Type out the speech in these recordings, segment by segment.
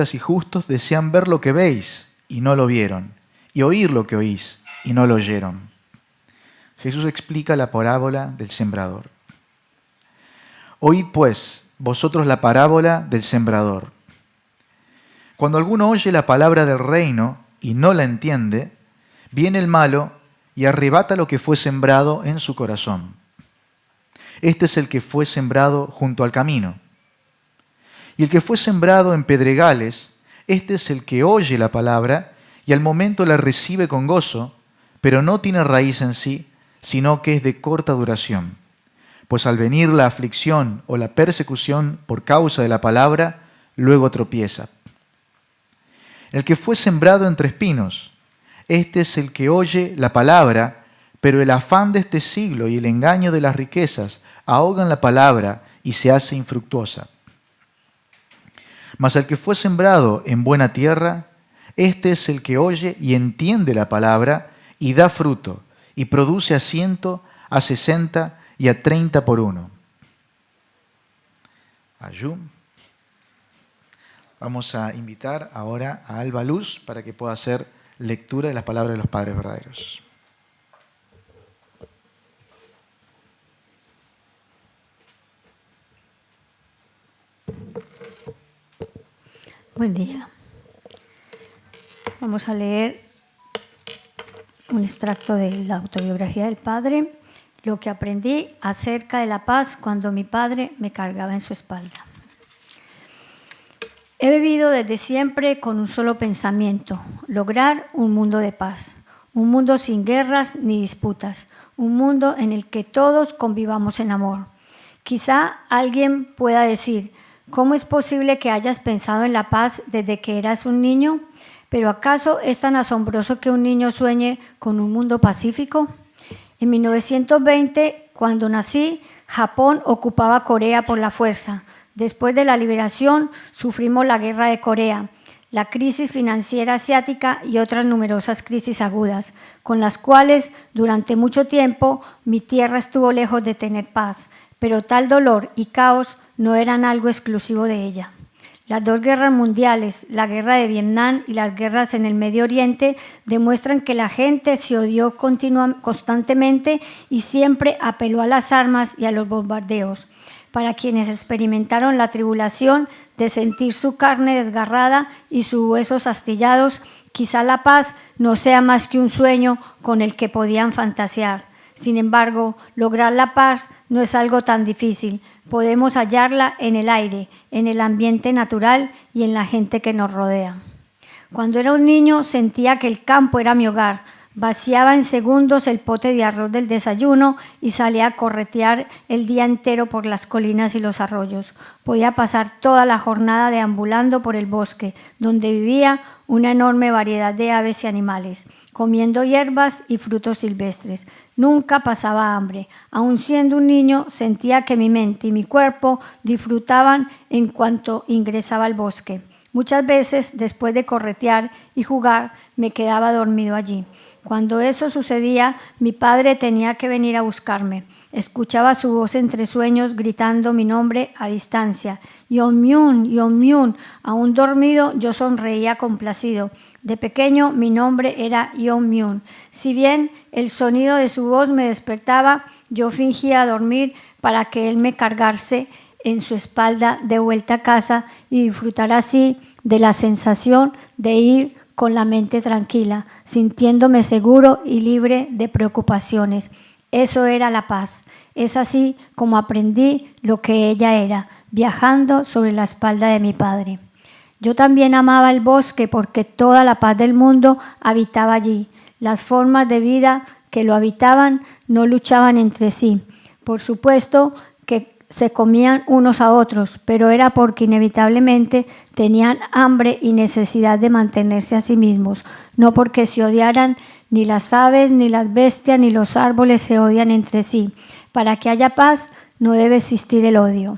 rectas y justos desean ver lo que veis y no lo vieron, y oír lo que oís y no lo oyeron. Jesús explica la parábola del sembrador. Oíd pues vosotros la parábola del sembrador. Cuando alguno oye la palabra del reino y no la entiende, viene el malo y arrebata lo que fue sembrado en su corazón. Este es el que fue sembrado junto al camino. Y el que fue sembrado en pedregales, este es el que oye la palabra y al momento la recibe con gozo, pero no tiene raíz en sí, sino que es de corta duración. Pues al venir la aflicción o la persecución por causa de la palabra, luego tropieza. El que fue sembrado entre espinos, este es el que oye la palabra, pero el afán de este siglo y el engaño de las riquezas ahogan la palabra y se hace infructuosa. Mas el que fue sembrado en buena tierra, este es el que oye y entiende la palabra y da fruto, y produce a 100, a 60 y a 30 por uno. Ayú. Vamos a invitar ahora a Alba Luz para que pueda hacer lectura de las palabras de los Padres verdaderos. Buen día. Vamos a leer un extracto de la autobiografía del Padre, lo que aprendí acerca de la paz cuando mi padre me cargaba en su espalda. He vivido desde siempre con un solo pensamiento: lograr un mundo de paz, un mundo sin guerras ni disputas, un mundo en el que todos convivamos en amor. Quizá alguien pueda decir: ¿cómo es posible que hayas pensado en la paz desde que eras un niño? ¿Pero acaso es tan asombroso que un niño sueñe con un mundo pacífico? En 1920, cuando nací, Japón ocupaba Corea por la fuerza. Después de la liberación, sufrimos la guerra de Corea, la crisis financiera asiática y otras numerosas crisis agudas, con las cuales durante mucho tiempo mi tierra estuvo lejos de tener paz, pero tal dolor y caos no eran algo exclusivo de ella. Las dos guerras mundiales, la guerra de Vietnam y las guerras en el Medio Oriente, demuestran que la gente se odió constantemente y siempre apeló a las armas y a los bombardeos. Para quienes experimentaron la tribulación de sentir su carne desgarrada y sus huesos astillados, quizá la paz no sea más que un sueño con el que podían fantasear. Sin embargo, lograr la paz no es algo tan difícil. Podemos hallarla en el aire, en el ambiente natural y en la gente que nos rodea. Cuando era un niño sentía que el campo era mi hogar. Vaciaba en segundos el pote de arroz del desayuno y salía a corretear el día entero por las colinas y los arroyos. Podía pasar toda la jornada deambulando por el bosque, donde vivía una enorme variedad de aves y animales, comiendo hierbas y frutos silvestres. Nunca pasaba hambre. Aun siendo un niño, sentía que mi mente y mi cuerpo disfrutaban en cuanto ingresaba al bosque. Muchas veces, después de corretear y jugar, me quedaba dormido allí. Cuando eso sucedía, mi padre tenía que venir a buscarme. Escuchaba su voz entre sueños gritando mi nombre a distancia. Yeon-myun, Yeon-myun. Aún dormido, yo sonreía complacido. De pequeño, mi nombre era Yeon-myun. Si bien el sonido de su voz me despertaba, yo fingía dormir para que él me cargase en su espalda de vuelta a casa y disfrutar así de la sensación de ir con la mente tranquila, sintiéndome seguro y libre de preocupaciones. Eso era la paz. Es así como aprendí lo que ella era, viajando sobre la espalda de mi padre. Yo también amaba el bosque porque toda la paz del mundo habitaba allí. Las formas de vida que lo habitaban no luchaban entre sí. Por supuesto que se comían unos a otros, pero era porque inevitablemente tenían hambre y necesidad de mantenerse a sí mismos, no porque se odiaran. Ni las aves, ni las bestias, ni los árboles se odian entre sí. Para que haya paz no debe existir el odio.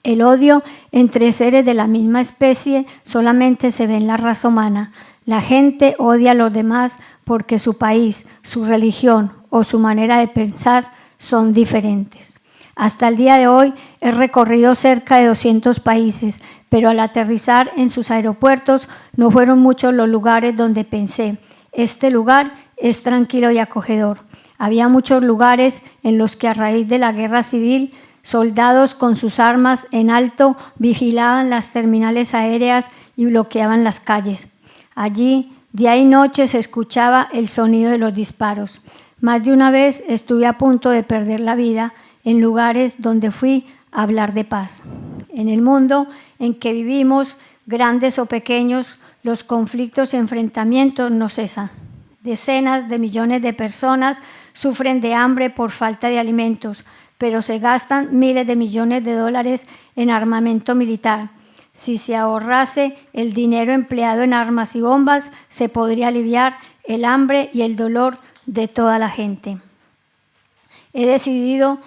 El odio entre seres de la misma especie solamente se ve en la raza humana. La gente odia a los demás porque su país, su religión o su manera de pensar son diferentes. Hasta el día de hoy he recorrido cerca de 200 países, pero al aterrizar en sus aeropuertos no fueron muchos los lugares donde pensé, este lugar es tranquilo y acogedor. Había muchos lugares en los que a raíz de la guerra civil, soldados con sus armas en alto vigilaban las terminales aéreas y bloqueaban las calles. Allí, día y noche, se escuchaba el sonido de los disparos. Más de una vez estuve a punto de perder la vida en lugares donde fui a hablar de paz. En el mundo en que vivimos, grandes o pequeños, los conflictos y enfrentamientos no cesan. Decenas de millones de personas sufren de hambre por falta de alimentos, pero se gastan miles de millones de dólares en armamento militar. Si se ahorrase el dinero empleado en armas y bombas, se podría aliviar el hambre y el dolor de toda la gente. He dedicado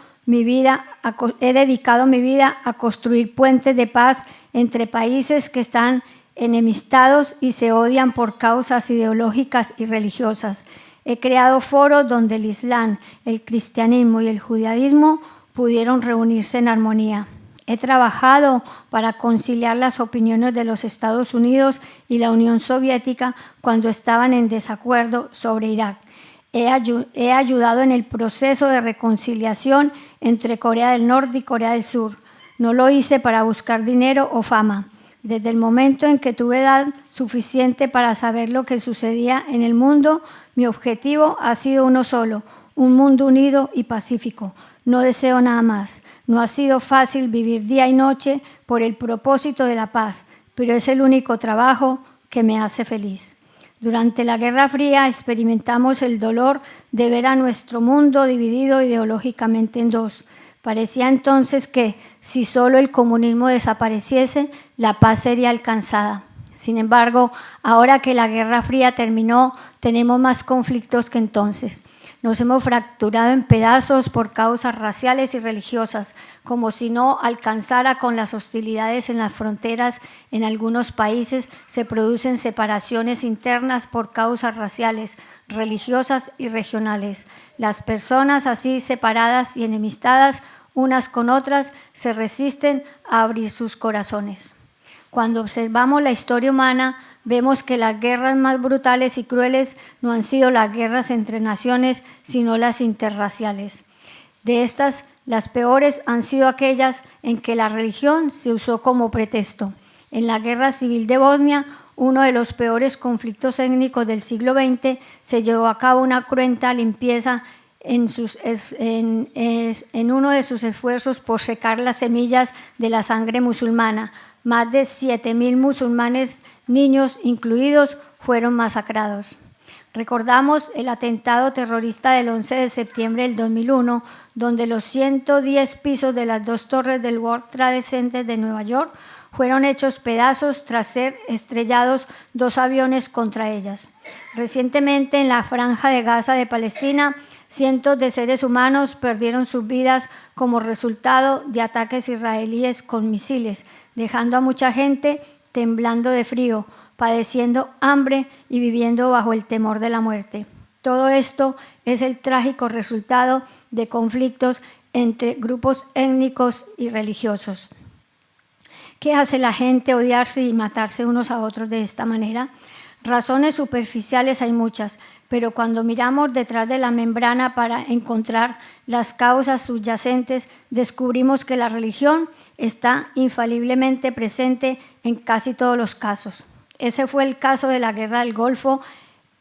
mi vida a construir puentes de paz entre países que están enemistados y se odian por causas ideológicas y religiosas. He creado foros donde el Islam, el cristianismo y el judaísmo pudieron reunirse en armonía. He trabajado para conciliar las opiniones de los Estados Unidos y la Unión Soviética cuando estaban en desacuerdo sobre Irak. He ayudado en el proceso de reconciliación entre Corea del Norte y Corea del Sur. No lo hice para buscar dinero o fama. Desde el momento en que tuve edad suficiente para saber lo que sucedía en el mundo, mi objetivo ha sido uno solo, un mundo unido y pacífico. No deseo nada más. No ha sido fácil vivir día y noche por el propósito de la paz, pero es el único trabajo que me hace feliz. Durante la Guerra Fría experimentamos el dolor de ver a nuestro mundo dividido ideológicamente en dos. Parecía entonces que, si solo el comunismo desapareciese, la paz sería alcanzada. Sin embargo, ahora que la Guerra Fría terminó, tenemos más conflictos que entonces. Nos hemos fracturado en pedazos por causas raciales y religiosas, como si no alcanzara con las hostilidades en las fronteras. En algunos países se producen separaciones internas por causas raciales, religiosas y regionales. Las personas así separadas y enemistadas unas con otras se resisten a abrir sus corazones. Cuando observamos la historia humana, vemos que las guerras más brutales y crueles no han sido las guerras entre naciones, sino las interraciales. De estas, las peores han sido aquellas en que la religión se usó como pretexto. En la Guerra Civil de Bosnia, uno de los peores conflictos étnicos del siglo XX, se llevó a cabo una cruenta limpieza en uno de sus esfuerzos por secar las semillas de la sangre musulmana. Más de 7.000 musulmanes, niños incluidos, fueron masacrados. Recordamos el atentado terrorista del 11 de septiembre del 2001, donde los 110 pisos de las dos torres del World Trade Center de Nueva York fueron hechos pedazos tras ser estrellados dos aviones contra ellas. Recientemente, en la Franja de Gaza de Palestina, cientos de seres humanos perdieron sus vidas como resultado de ataques israelíes con misiles, dejando a mucha gente temblando de frío, padeciendo hambre y viviendo bajo el temor de la muerte. Todo esto es el trágico resultado de conflictos entre grupos étnicos y religiosos. ¿Qué hace la gente odiarse y matarse unos a otros de esta manera? Razones superficiales hay muchas, pero cuando miramos detrás de la membrana para encontrar las causas subyacentes, descubrimos que la religión está infaliblemente presente en casi todos los casos. Ese fue el caso de la Guerra del Golfo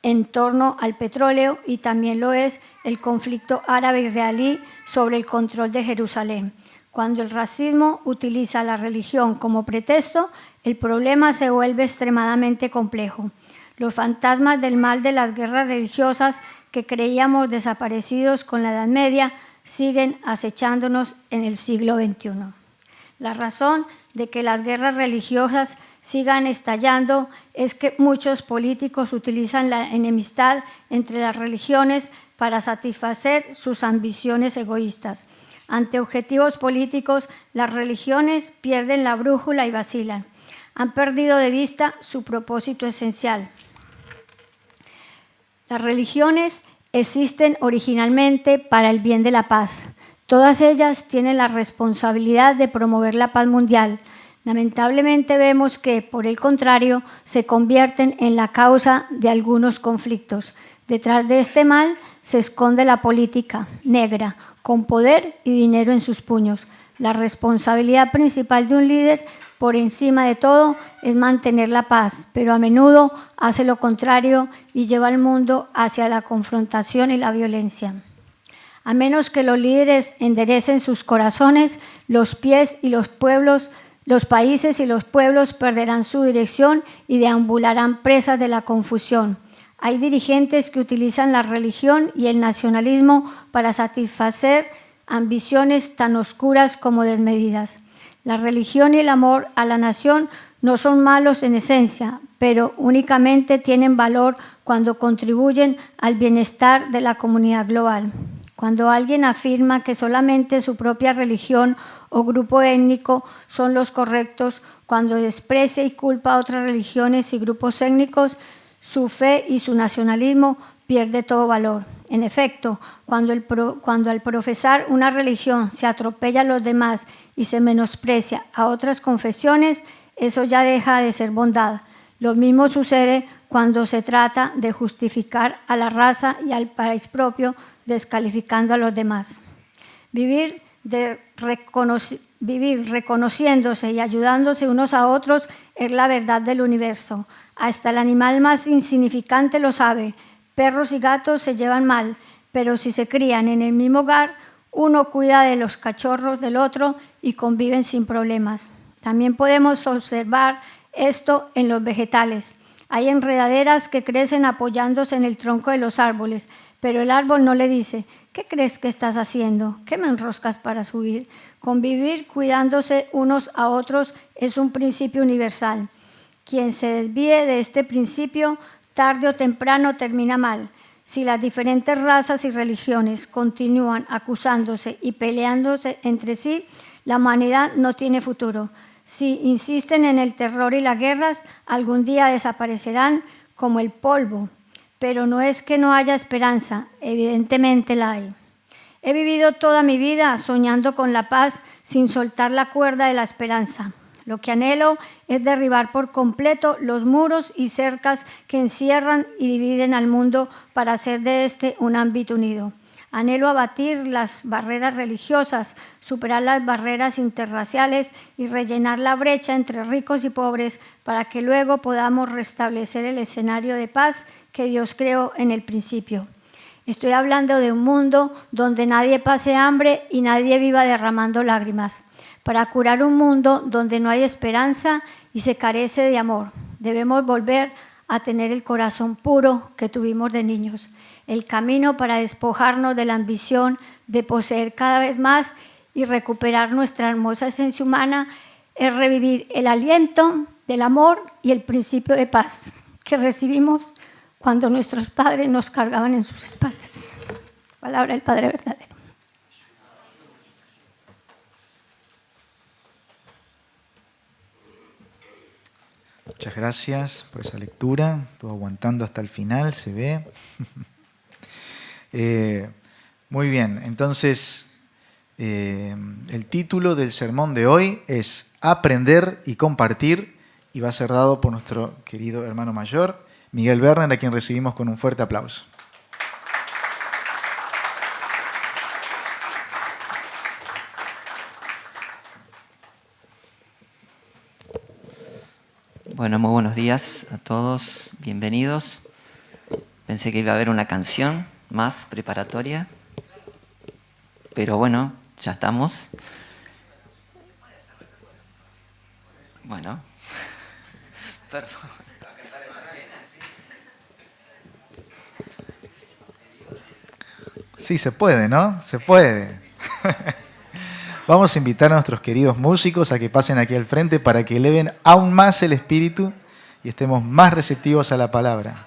en torno al petróleo y también lo es el conflicto árabe-israelí sobre el control de Jerusalén. Cuando el racismo utiliza la religión como pretexto, el problema se vuelve extremadamente complejo. Los fantasmas del mal de las guerras religiosas que creíamos desaparecidos con la Edad Media siguen acechándonos en el siglo XXI. La razón de que las guerras religiosas sigan estallando es que muchos políticos utilizan la enemistad entre las religiones para satisfacer sus ambiciones egoístas. Ante objetivos políticos, las religiones pierden la brújula y vacilan. Han perdido de vista su propósito esencial. Las religiones existen originalmente para el bien de la paz. Todas ellas tienen la responsabilidad de promover la paz mundial. Lamentablemente vemos que, por el contrario, se convierten en la causa de algunos conflictos. Detrás de este mal se esconde la política negra, con poder y dinero en sus puños. La responsabilidad principal de un líder, por encima de todo, es mantener la paz, pero a menudo hace lo contrario y lleva al mundo hacia la confrontación y la violencia. A menos que los líderes enderecen sus corazones, los pies y los pueblos, los países y los pueblos perderán su dirección y deambularán presas de la confusión. Hay dirigentes que utilizan la religión y el nacionalismo para satisfacer ambiciones tan oscuras como desmedidas. La religión y el amor a la nación no son malos en esencia, pero únicamente tienen valor cuando contribuyen al bienestar de la comunidad global. Cuando alguien afirma que solamente su propia religión o grupo étnico son los correctos, cuando desprecia y culpa a otras religiones y grupos étnicos, su fe y su nacionalismo pierde todo valor. En efecto, cuando al profesar una religión se atropella a los demás y se menosprecia a otras confesiones, eso ya deja de ser bondad. Lo mismo sucede cuando se trata de justificar a la raza y al país propio, descalificando a los demás. Vivir reconociéndose y ayudándose unos a otros es la verdad del universo. Hasta el animal más insignificante lo sabe. Perros y gatos se llevan mal, pero si se crían en el mismo hogar, uno cuida de los cachorros del otro y conviven sin problemas. También podemos observar esto en los vegetales. Hay enredaderas que crecen apoyándose en el tronco de los árboles, pero el árbol no le dice: ¿qué crees que estás haciendo? ¿Qué me enroscas para subir? Convivir cuidándose unos a otros es un principio universal. Quien se desvíe de este principio, tarde o temprano termina mal. Si las diferentes razas y religiones continúan acusándose y peleándose entre sí, la humanidad no tiene futuro. Si insisten en el terror y las guerras, algún día desaparecerán como el polvo. Pero no es que no haya esperanza, evidentemente la hay. He vivido toda mi vida soñando con la paz sin soltar la cuerda de la esperanza. Lo que anhelo es derribar por completo los muros y cercas que encierran y dividen al mundo para hacer de este un ámbito unido. Anhelo abatir las barreras religiosas, superar las barreras interraciales y rellenar la brecha entre ricos y pobres para que luego podamos restablecer el escenario de paz que Dios creó en el principio. Estoy hablando de un mundo donde nadie pase hambre y nadie viva derramando lágrimas. Para curar un mundo donde no hay esperanza y se carece de amor, debemos volver a tener el corazón puro que tuvimos de niños. El camino para despojarnos de la ambición de poseer cada vez más y recuperar nuestra hermosa esencia humana es revivir el aliento del amor y el principio de paz que recibimos cuando nuestros padres nos cargaban en sus espaldas. Palabra del Padre verdadero. Muchas gracias por esa lectura. Estuvo aguantando hasta el final, se ve. Muy bien, entonces el título del sermón de hoy es Aprender y Compartir, y va a ser dado por nuestro querido hermano mayor, Miguel Werner, a quien recibimos con un fuerte aplauso. Bueno, muy buenos días a todos, bienvenidos. Pensé que iba a haber una canción más preparatoria, pero bueno, ya estamos. Bueno, perdón. Sí, se puede, ¿no? Se puede. Vamos a invitar a nuestros queridos músicos a que pasen aquí al frente para que eleven aún más el espíritu y estemos más receptivos a la palabra.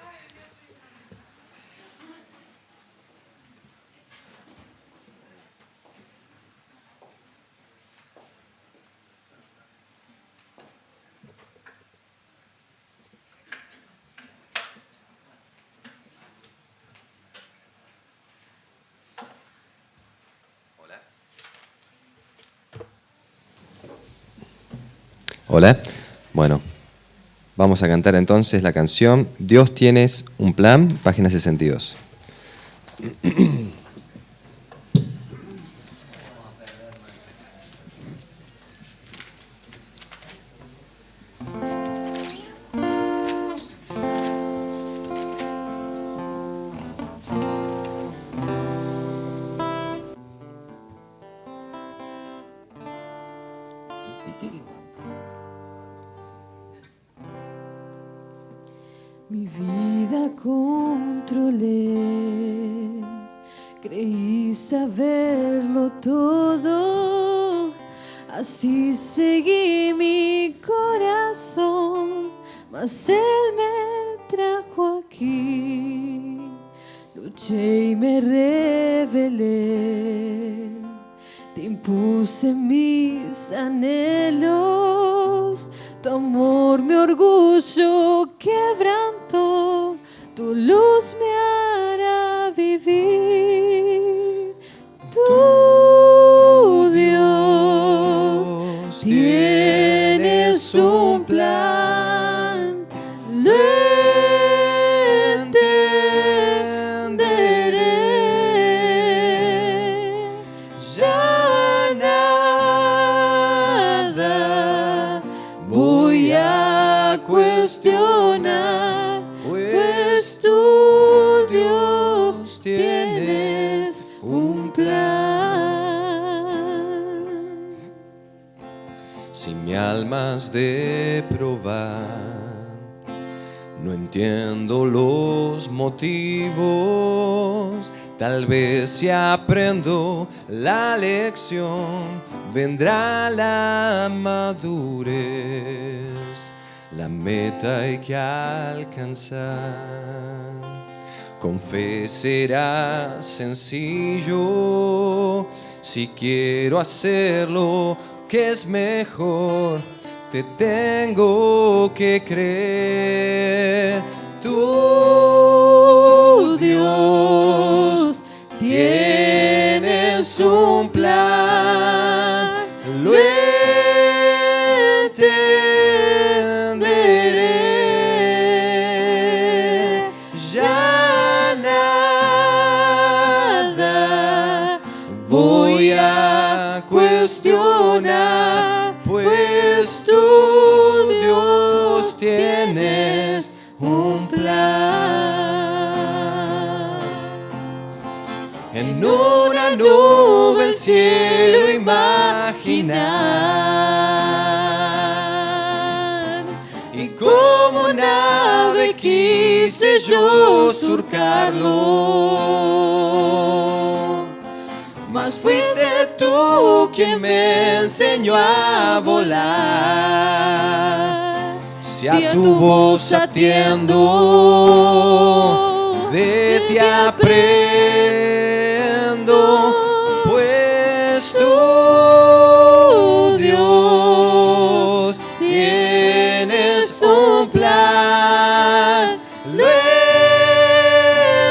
Hola. Bueno, vamos a cantar entonces la canción Dios tienes un plan, página 62. Mi vida controlé, creí saberlo todo, así seguí mi corazón, mas Él me trajo aquí, luché y me rebelé, te impuse mis anhelos. Tu amor, mi orgullo quebrantó, tu luz me hará vivir. Tú, Dios, tienes un plan, lo entenderé. Ya nada voy a cuestionar, pues tú, Dios, tienes un plan. Si mi alma has de probar, no entiendo los motivos. Tal vez si aprendo la lección, vendrá la madurez. La meta hay que alcanzar. Con fe será sencillo. Si quiero hacerlo, que es mejor, te tengo que creer. Tú, Dios, tienes un plan, lo entenderé. Ya nada voy a cuestionar, pues tú, Dios, tienes un plan. En una nube el cielo imaginar, y como nave quise yo surcarlo, mas fuiste tú quien me enseñó a volar. Si a tu voz atiendo, de ti aprendo, pues tú, Dios, tienes un plan, lo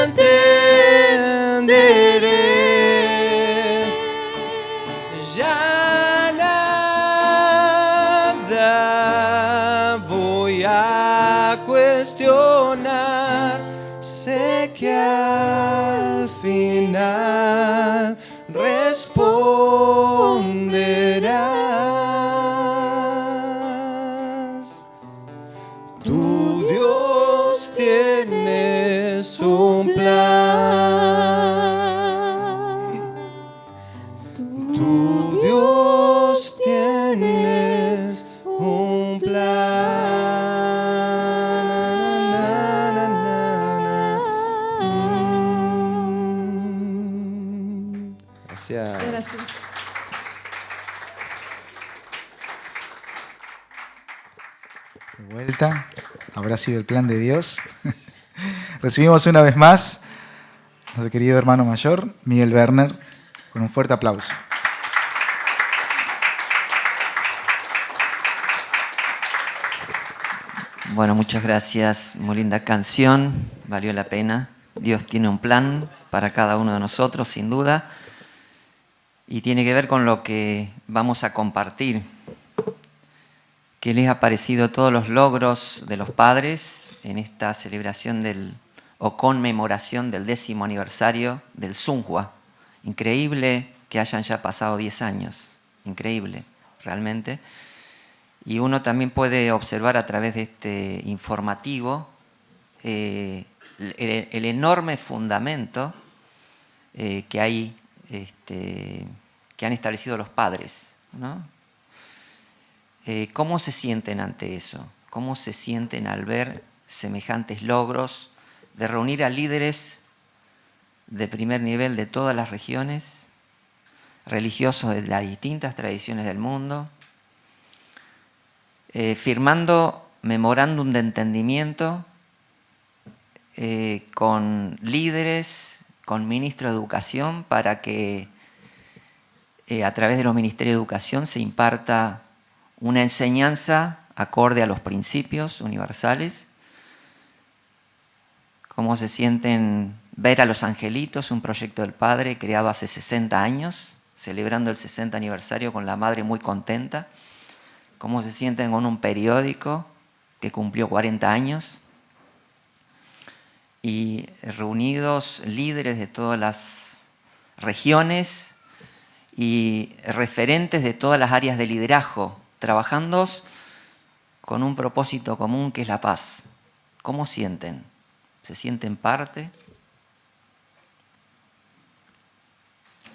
entenderé. Ya nada voy a cuestionar, sé que al final responderás. Tu Dios tienes un plan. Tu Dios tienes un plan. Na, na, na, na. Gracias. Gracias. De vuelta, habrá sido el plan de Dios. Recibimos una vez más a nuestro querido hermano mayor, Miguel Werner, con un fuerte aplauso. Bueno, muchas gracias. Muy linda canción. Valió la pena. Dios tiene un plan para cada uno de nosotros, sin duda. Y tiene que ver con lo que vamos a compartir. ¿Qué les ha parecido todos los logros de los padres en esta celebración o conmemoración del 10º aniversario del Sunhua? Increíble que hayan ya pasado 10 años, increíble, realmente. Y uno también puede observar a través de este informativo el enorme fundamento que hay, que han establecido los padres, ¿no? ¿Cómo se sienten ante eso? ¿Cómo se sienten al ver semejantes logros de reunir a líderes de primer nivel de todas las regiones, religiosos de las distintas tradiciones del mundo, firmando memorándum de entendimiento con líderes, con ministros de educación, para que a través de los ministerios de educación se imparta una enseñanza acorde a los principios universales? ¿Cómo se sienten ver a los angelitos, un proyecto del Padre creado hace 60 años, celebrando el 60 aniversario con la madre muy contenta? ¿Cómo se sienten con un periódico que cumplió 40 años? Y reunidos líderes de todas las regiones y referentes de todas las áreas de liderazgo, trabajando con un propósito común que es la paz. ¿Cómo sienten? ¿Se sienten parte?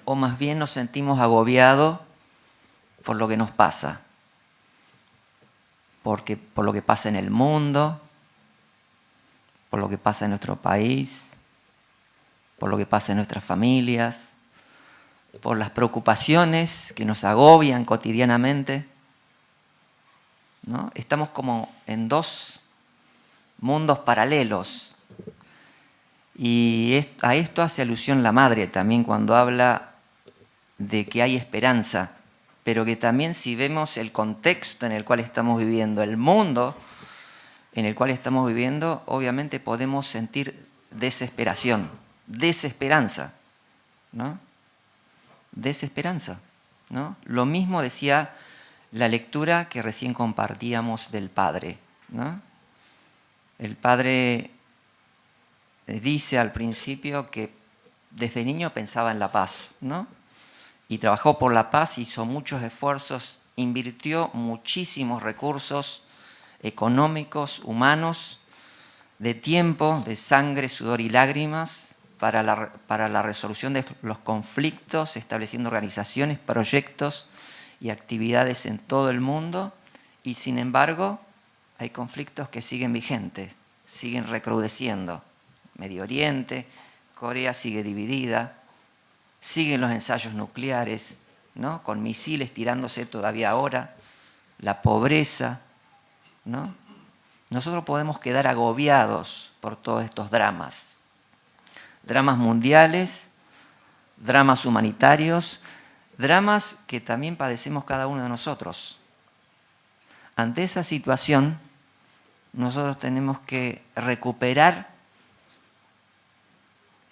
¿O más bien nos sentimos agobiados por lo que nos pasa? Por lo que pasa en el mundo, por lo que pasa en nuestro país, por lo que pasa en nuestras familias, por las preocupaciones que nos agobian cotidianamente, ¿no? Estamos como en dos mundos paralelos. Y a esto hace alusión la madre también cuando habla de que hay esperanza, pero que también, si vemos el contexto en el cual estamos viviendo, el mundo en el cual estamos viviendo, obviamente podemos sentir desesperación, desesperanza, ¿no? Desesperanza, ¿no? Lo mismo decía la lectura que recién compartíamos del Padre, ¿no? El Padre dice al principio que desde niño pensaba en la paz, ¿no? Y trabajó por la paz, hizo muchos esfuerzos, invirtió muchísimos recursos económicos, humanos, de tiempo, de sangre, sudor y lágrimas para la resolución de los conflictos, estableciendo organizaciones, proyectos y actividades en todo el mundo. Y sin embargo, hay conflictos que siguen vigentes, siguen recrudeciendo. Medio Oriente, Corea sigue dividida, siguen los ensayos nucleares, ¿no? Con misiles tirándose todavía ahora, la pobreza, ¿no? Nosotros podemos quedar agobiados por todos estos dramas. Dramas mundiales, dramas humanitarios, dramas que también padecemos cada uno de nosotros. Ante esa situación, nosotros tenemos que recuperar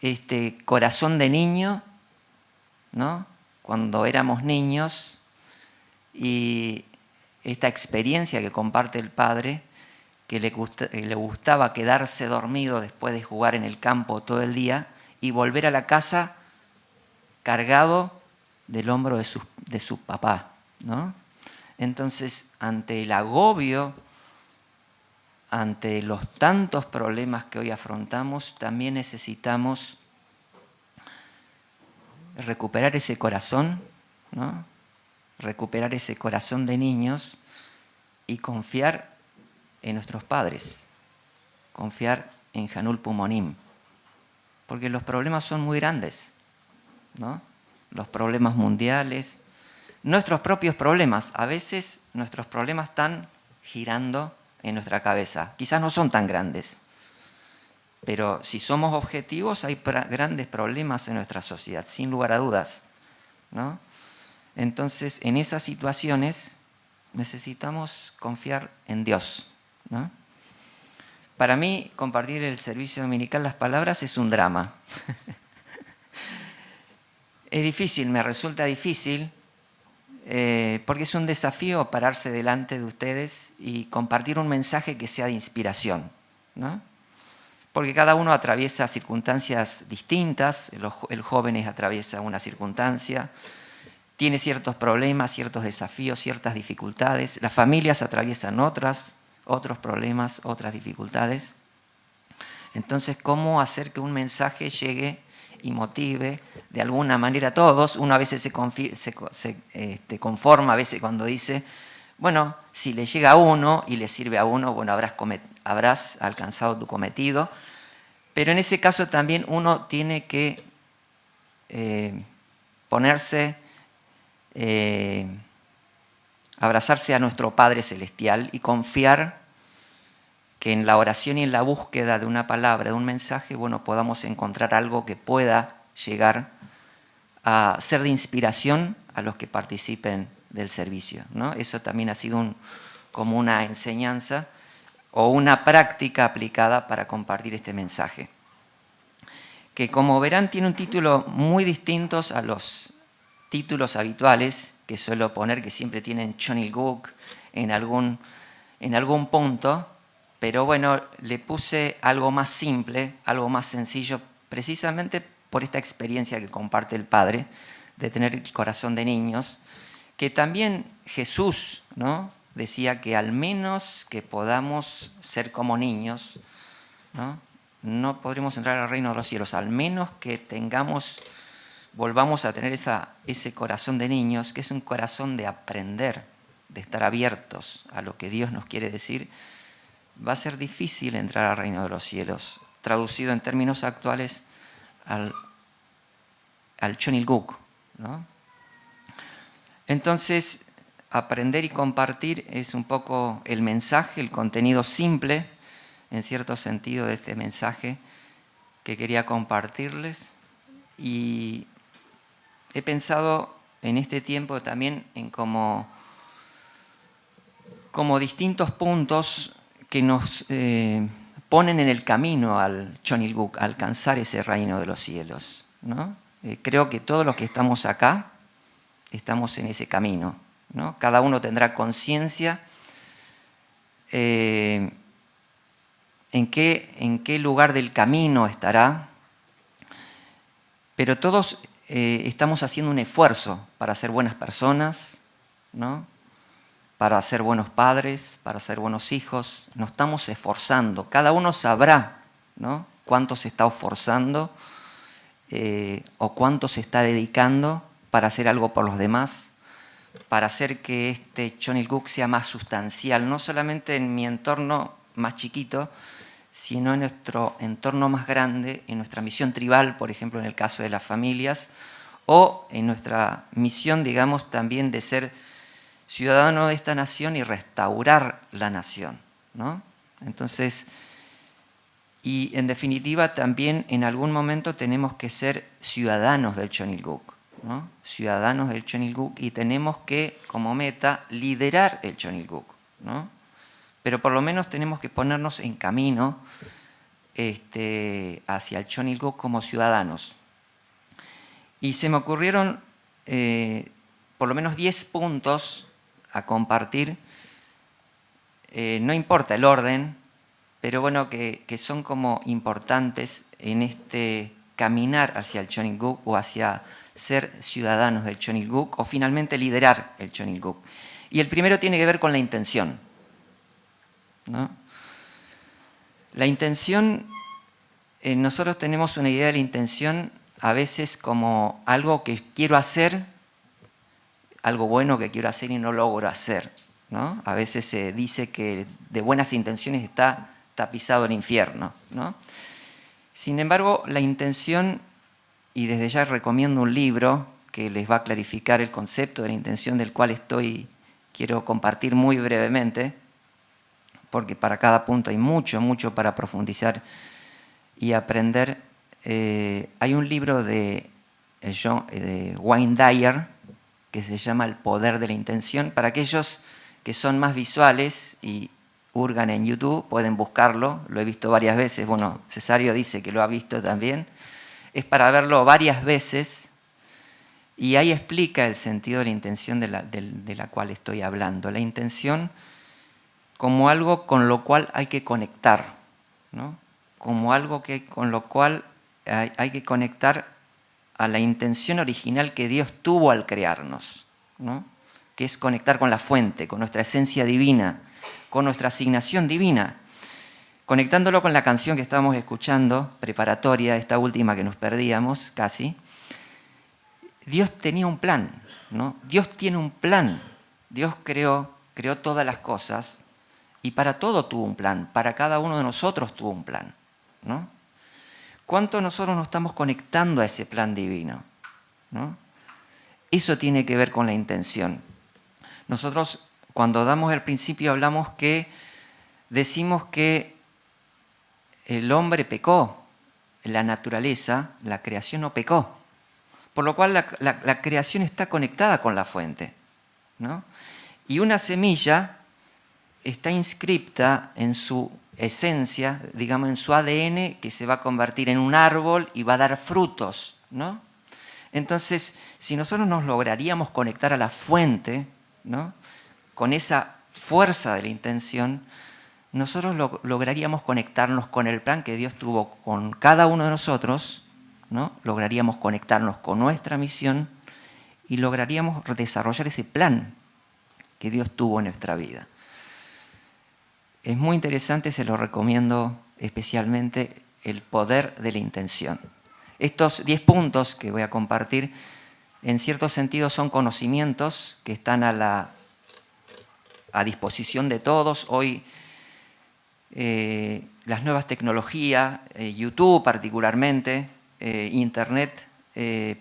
este corazón de niño, ¿no? Cuando éramos niños, y esta experiencia que comparte el Padre, que le gustaba quedarse dormido después de jugar en el campo todo el día y volver a la casa cargado del hombro de su papá, ¿no? Entonces, ante el agobio, ante los tantos problemas que hoy afrontamos, también necesitamos recuperar ese corazón, ¿no? Recuperar ese corazón de niños y confiar en nuestros padres, confiar en Hanul Pumonim, porque los problemas son muy grandes, ¿no? Los problemas mundiales, nuestros propios problemas. A veces nuestros problemas están girando en nuestra cabeza. Quizás no son tan grandes, pero si somos objetivos hay grandes problemas en nuestra sociedad, sin lugar a dudas, ¿no? Entonces, en esas situaciones necesitamos confiar en Dios, ¿no? Para mí, compartir el servicio dominical, las palabras, es un drama. Es difícil, me resulta difícil porque es un desafío pararse delante de ustedes y compartir un mensaje que sea de inspiración, ¿no? Porque cada uno atraviesa circunstancias distintas, el joven atraviesa una circunstancia, tiene ciertos problemas, ciertos desafíos, ciertas dificultades, las familias atraviesan otros problemas, otras dificultades. Entonces, ¿cómo hacer que un mensaje llegue y motive de alguna manera a todos? Uno a veces se conforma, a veces cuando dice, bueno, si le llega a uno y le sirve a uno, bueno, habrás alcanzado tu cometido. Pero en ese caso también uno tiene que abrazarse a nuestro Padre Celestial y confiar que en la oración y en la búsqueda de una palabra, de un mensaje, bueno, podamos encontrar algo que pueda llegar a ser de inspiración a los que participen del servicio, ¿no? Eso también ha sido como una enseñanza o una práctica aplicada para compartir este mensaje, que como verán tiene un título muy distinto a los títulos habituales que suelo poner, que siempre tienen John Ilguk en algún punto. Pero bueno, le puse algo más simple, algo más sencillo, precisamente por esta experiencia que comparte el Padre, de tener el corazón de niños, que también Jesús, ¿no?, decía que al menos que podamos ser como niños, no podremos entrar al reino de los cielos, al menos que volvamos a tener ese corazón de niños, que es un corazón de aprender, de estar abiertos a lo que Dios nos quiere decir. Va a ser difícil entrar al reino de los cielos, traducido en términos actuales al John Ilguk, ¿no? Entonces, aprender y compartir es un poco el mensaje, el contenido simple, en cierto sentido, de este mensaje que quería compartirles. Y he pensado en este tiempo también en como distintos puntos que nos ponen en el camino al John Ilguk, a alcanzar ese reino de los cielos, ¿no? Creo que todos los que estamos acá estamos en ese camino, ¿no? Cada uno tendrá conciencia en qué lugar del camino estará, pero todos estamos haciendo un esfuerzo para ser buenas personas, ¿no?, para ser buenos padres, para ser buenos hijos. Nos estamos esforzando. Cada uno sabrá, ¿no?, cuánto se está esforzando o cuánto se está dedicando para hacer algo por los demás, para hacer que este John Ilguk sea más sustancial, no solamente en mi entorno más chiquito, sino en nuestro entorno más grande, en nuestra misión tribal, por ejemplo, en el caso de las familias, o en nuestra misión, digamos, también de ser ciudadano de esta nación y restaurar la nación, ¿no? Entonces, y en definitiva también en algún momento tenemos que ser ciudadanos del John Ilguk, ¿no? Ciudadanos del John Ilguk, y tenemos que, como meta, liderar el John Ilguk, ¿no? Pero por lo menos tenemos que ponernos en camino hacia el John Ilguk como ciudadanos. Y se me ocurrieron por lo menos 10 puntos a compartir, no importa el orden, pero bueno, que son como importantes en este caminar hacia el John Ilguk o hacia ser ciudadanos del John Ilguk o finalmente liderar el John Ilguk. Y el primero tiene que ver con la intención, ¿no? La intención, nosotros tenemos una idea de la intención a veces como algo que quiero hacer, algo bueno que quiero hacer y no logro hacer, ¿no? A veces se dice que de buenas intenciones está tapizado el infierno, ¿no? Sin embargo, la intención, y desde ya recomiendo un libro que les va a clarificar el concepto de la intención, del cual quiero compartir muy brevemente, porque para cada punto hay mucho para profundizar y aprender. Hay un libro de Wayne Dyer que se llama El poder de la intención. Para aquellos que son más visuales y hurgan en YouTube, pueden buscarlo. Lo he visto varias veces. Bueno, Cesario dice que lo ha visto también. Es para verlo varias veces Y ahí explica el sentido de la intención de la cual estoy hablando. La intención como algo con lo cual hay que conectar, ¿no? Como algo con lo cual hay que conectar a la intención original que Dios tuvo al crearnos, ¿no? Que es conectar con la fuente, con nuestra esencia divina, con nuestra asignación divina. Conectándolo con la canción que estábamos escuchando, preparatoria, esta última que nos perdíamos casi, Dios tenía un plan, ¿no? Dios tiene un plan. Dios creó todas las cosas y para todo tuvo un plan, para cada uno de nosotros tuvo un plan, ¿no? ¿Cuánto nosotros nos estamos conectando a ese plan divino, ¿no? Eso tiene que ver con la intención. Nosotros, cuando damos el principio, decimos que el hombre pecó, la naturaleza, la creación no pecó. Por lo cual la creación está conectada con la fuente, ¿no? Y una semilla está inscripta en su esencia, digamos en su ADN, que se va a convertir en un árbol y va a dar frutos, ¿no? Entonces, si nosotros nos lograríamos conectar a la fuente, ¿no? Con esa fuerza de la intención, nosotros lograríamos conectarnos con el plan que Dios tuvo con cada uno de nosotros, ¿no? Lograríamos conectarnos con nuestra misión y lograríamos desarrollar ese plan que Dios tuvo en nuestra vida. Es muy interesante, se lo recomiendo especialmente, el poder de la intención. Estos 10 puntos que voy a compartir, en cierto sentido son conocimientos que están a disposición de todos. Hoy las nuevas tecnologías, YouTube particularmente, Internet,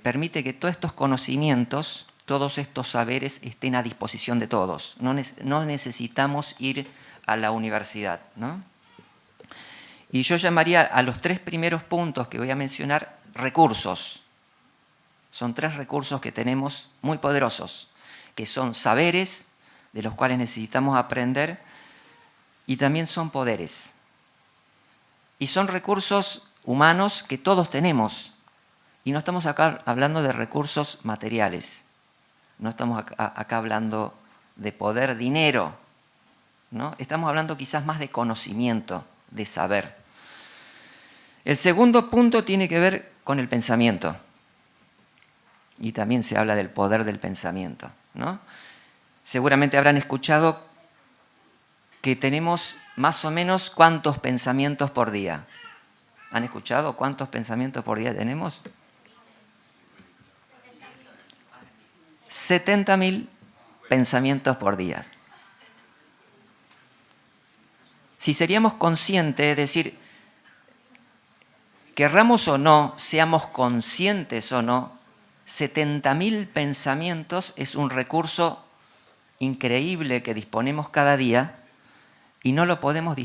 permite que todos estos conocimientos, todos estos saberes estén a disposición de todos. No necesitamos ir a la universidad, ¿no? Y yo llamaría a los 3 primeros puntos que voy a mencionar recursos. Son 3 recursos que tenemos muy poderosos, que son saberes de los cuales necesitamos aprender y también son poderes. Y son recursos humanos que todos tenemos. Y no estamos acá hablando de recursos materiales. No estamos acá hablando de poder, dinero, ¿no? Estamos hablando quizás más de conocimiento, de saber. El segundo punto tiene que ver con el pensamiento. Y también se habla del poder del pensamiento, ¿no? Seguramente habrán escuchado que tenemos más o menos ¿cuántos pensamientos por día? ¿Han escuchado cuántos pensamientos por día tenemos? 70.000 pensamientos por día. Si seríamos conscientes, es decir, querramos o no, seamos conscientes o no, 70.000 pensamientos es un recurso increíble que disponemos cada día y no lo podemos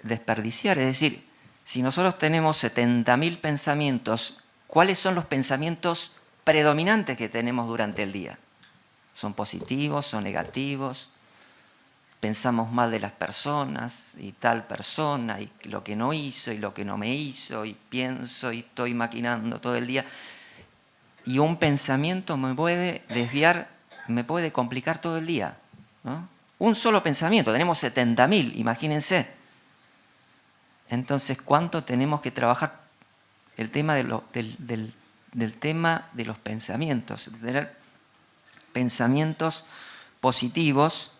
desperdiciar. Es decir, si nosotros tenemos 70.000 pensamientos, ¿cuáles son los pensamientos predominantes que tenemos durante el día? ¿Son positivos? ¿Son negativos? Pensamos mal de las personas y tal persona y lo que no hizo y lo que no me hizo y pienso y estoy maquinando todo el día. Y un pensamiento me puede desviar, me puede complicar todo el día, ¿no? Un solo pensamiento, tenemos 70.000, imagínense. Entonces, ¿cuánto tenemos que trabajar el tema del tema de los pensamientos? De tener pensamientos positivos.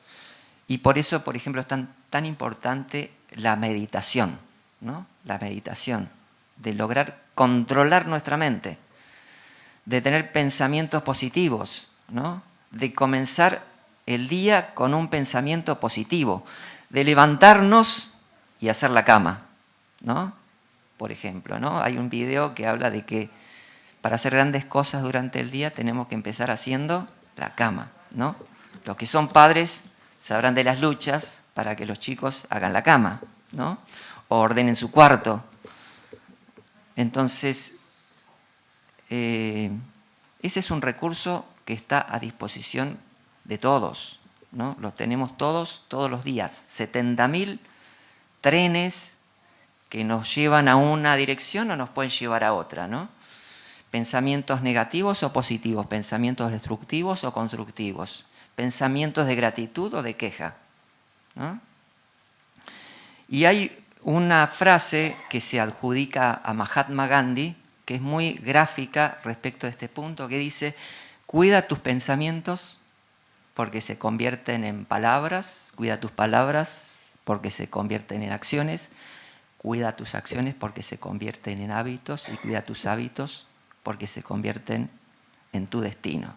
Y por eso, por ejemplo, es tan importante la meditación, ¿no? La meditación, de lograr controlar nuestra mente, de tener pensamientos positivos, ¿no? De comenzar el día con un pensamiento positivo, de levantarnos y hacer la cama, ¿no? Por ejemplo, ¿no? Hay un video que habla de que para hacer grandes cosas durante el día tenemos que empezar haciendo la cama, ¿no? Los que son padres sabrán de las luchas para que los chicos hagan la cama, ¿no? O ordenen su cuarto. Entonces, ese es un recurso que está a disposición de todos, ¿no? Los tenemos todos los días. 70.000 trenes que nos llevan a una dirección o nos pueden llevar a otra, ¿no? pensamientos negativos o positivos, pensamientos destructivos o constructivos, pensamientos de gratitud o de queja, ¿no? Y hay una frase que se adjudica a Mahatma Gandhi, que es muy gráfica respecto a este punto, que dice: cuida tus pensamientos porque se convierten en palabras, cuida tus palabras porque se convierten en acciones, cuida tus acciones porque se convierten en hábitos y cuida tus hábitos porque se convierten en tu destino.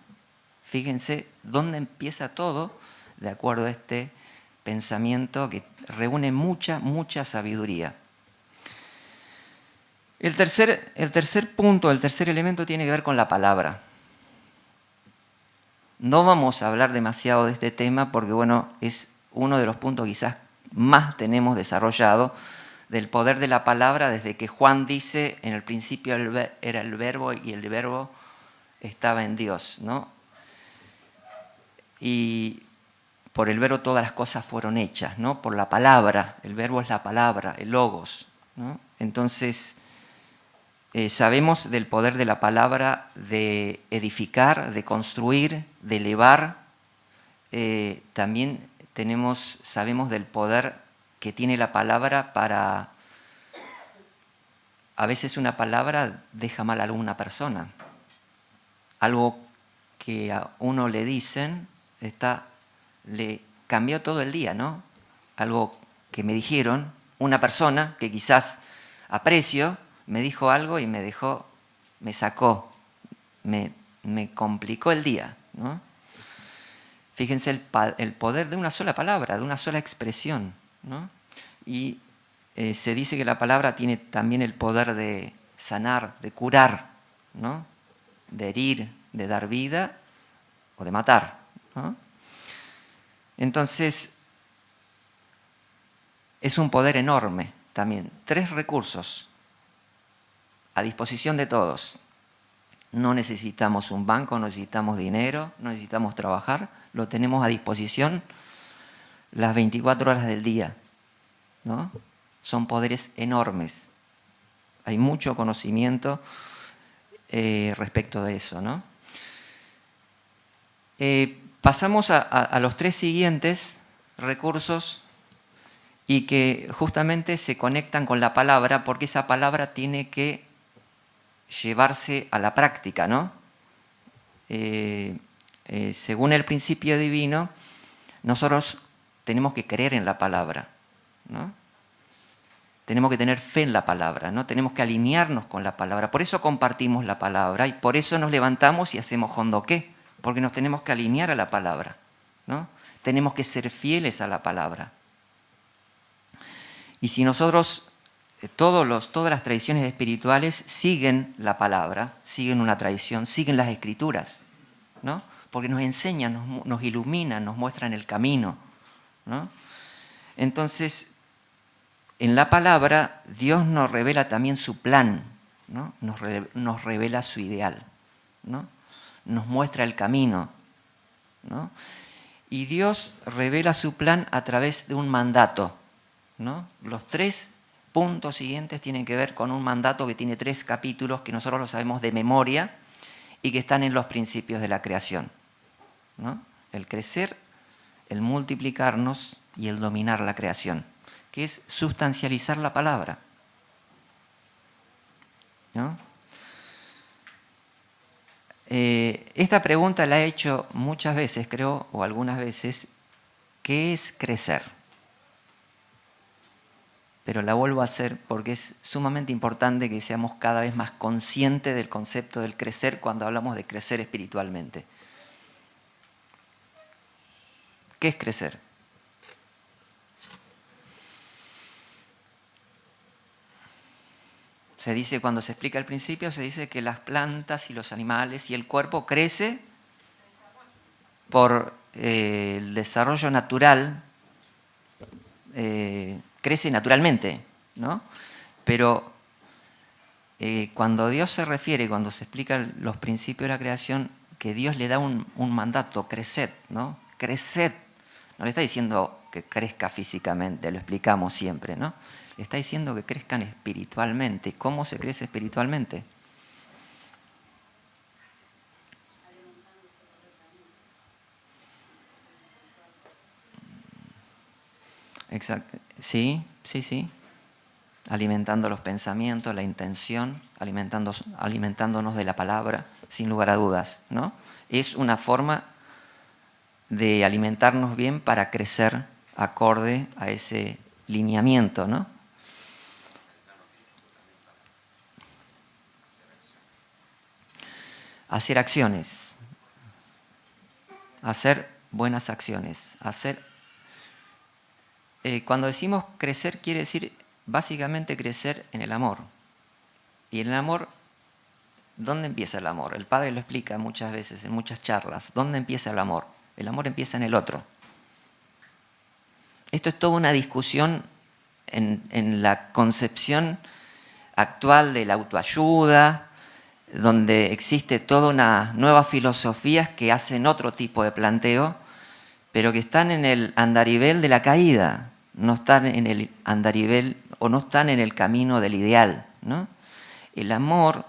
Fíjense dónde empieza todo de acuerdo a este pensamiento que reúne mucha sabiduría. El tercer punto, el tercer elemento tiene que ver con la palabra. No vamos a hablar demasiado de este tema porque, bueno, es uno de los puntos quizás más tenemos desarrollado del poder de la palabra desde que Juan dice: en el principio era el verbo y el verbo estaba en Dios, ¿no? Y por el verbo todas las cosas fueron hechas, ¿no? Por la palabra, el verbo es la palabra, el logos, ¿no? Entonces, sabemos del poder de la palabra de edificar, de construir, de elevar. También sabemos del poder que tiene la palabra para... A veces una palabra deja mal a alguna persona. Algo que a uno le dicen le cambió todo el día, ¿no? Algo que me dijeron, una persona que quizás aprecio, me dijo algo y me sacó, me complicó el día, ¿no? Fíjense el poder de una sola palabra, de una sola expresión, ¿no? Y se dice que la palabra tiene también el poder de sanar, de curar, ¿no? De herir, de dar vida o de matar, ¿no? Entonces, es un poder enorme también. 3 recursos a disposición de todos. No necesitamos un banco, no necesitamos dinero, no necesitamos trabajar. Lo tenemos a disposición las 24 horas del día, ¿no? Son poderes enormes. Hay mucho conocimiento respecto de eso, ¿no? Pasamos a los 3 siguientes recursos y que justamente se conectan con la palabra porque esa palabra tiene que llevarse a la práctica, ¿no? Según el principio divino, nosotros tenemos que creer en la palabra, ¿no? Tenemos que tener fe en la palabra, ¿no? Tenemos que alinearnos con la palabra. Por eso compartimos la palabra y por eso nos levantamos y hacemos jondoqué, porque nos tenemos que alinear a la palabra, ¿no? Tenemos que ser fieles a la palabra. Y si nosotros, todas las tradiciones espirituales siguen la palabra, siguen una tradición, siguen las escrituras, ¿no? Porque nos enseñan, nos iluminan, nos muestran el camino, ¿no? Entonces, en la palabra, Dios nos revela también su plan, ¿no? Nos revela su ideal, ¿no? Nos muestra el camino, ¿no? Y Dios revela su plan a través de un mandato, ¿no? Los 3 puntos siguientes tienen que ver con un mandato que tiene 3 capítulos que nosotros lo sabemos de memoria y que están en los principios de la creación, ¿no? El crecer, el multiplicarnos y el dominar la creación, que es sustancializar la palabra, ¿no? Esta pregunta la he hecho muchas veces, creo, o algunas veces. ¿Qué es crecer? Pero la vuelvo a hacer porque es sumamente importante que seamos cada vez más conscientes del concepto del crecer cuando hablamos de crecer espiritualmente. ¿Qué es crecer? Se dice, cuando se explica el principio, se dice que las plantas y los animales y el cuerpo crece por el desarrollo natural, crece naturalmente, ¿no? Pero cuando Dios se refiere, cuando se explican los principios de la creación, que Dios le da un mandato, creced, ¿no? Creced. No le está diciendo que crezca físicamente, lo explicamos siempre, ¿no? Le está diciendo que crezcan espiritualmente. ¿Cómo se crece espiritualmente? Exacto. Sí. Alimentando los pensamientos, la intención, alimentándonos de la palabra, sin lugar a dudas, ¿no? Es una forma de alimentarnos bien para crecer acorde a ese lineamiento, ¿no? Hacer acciones, hacer buenas acciones, cuando decimos crecer quiere decir básicamente crecer en el amor. Y en el amor, ¿dónde empieza el amor? El Padre lo explica muchas veces en muchas charlas. ¿Dónde empieza el amor? El amor empieza en el otro. Esto es toda una discusión en la concepción actual de la autoayuda, donde existe toda una nueva filosofías que hacen otro tipo de planteo, pero que están en el andarivel de la caída, no están en el andarivel o no están en el camino del ideal, ¿no? El amor,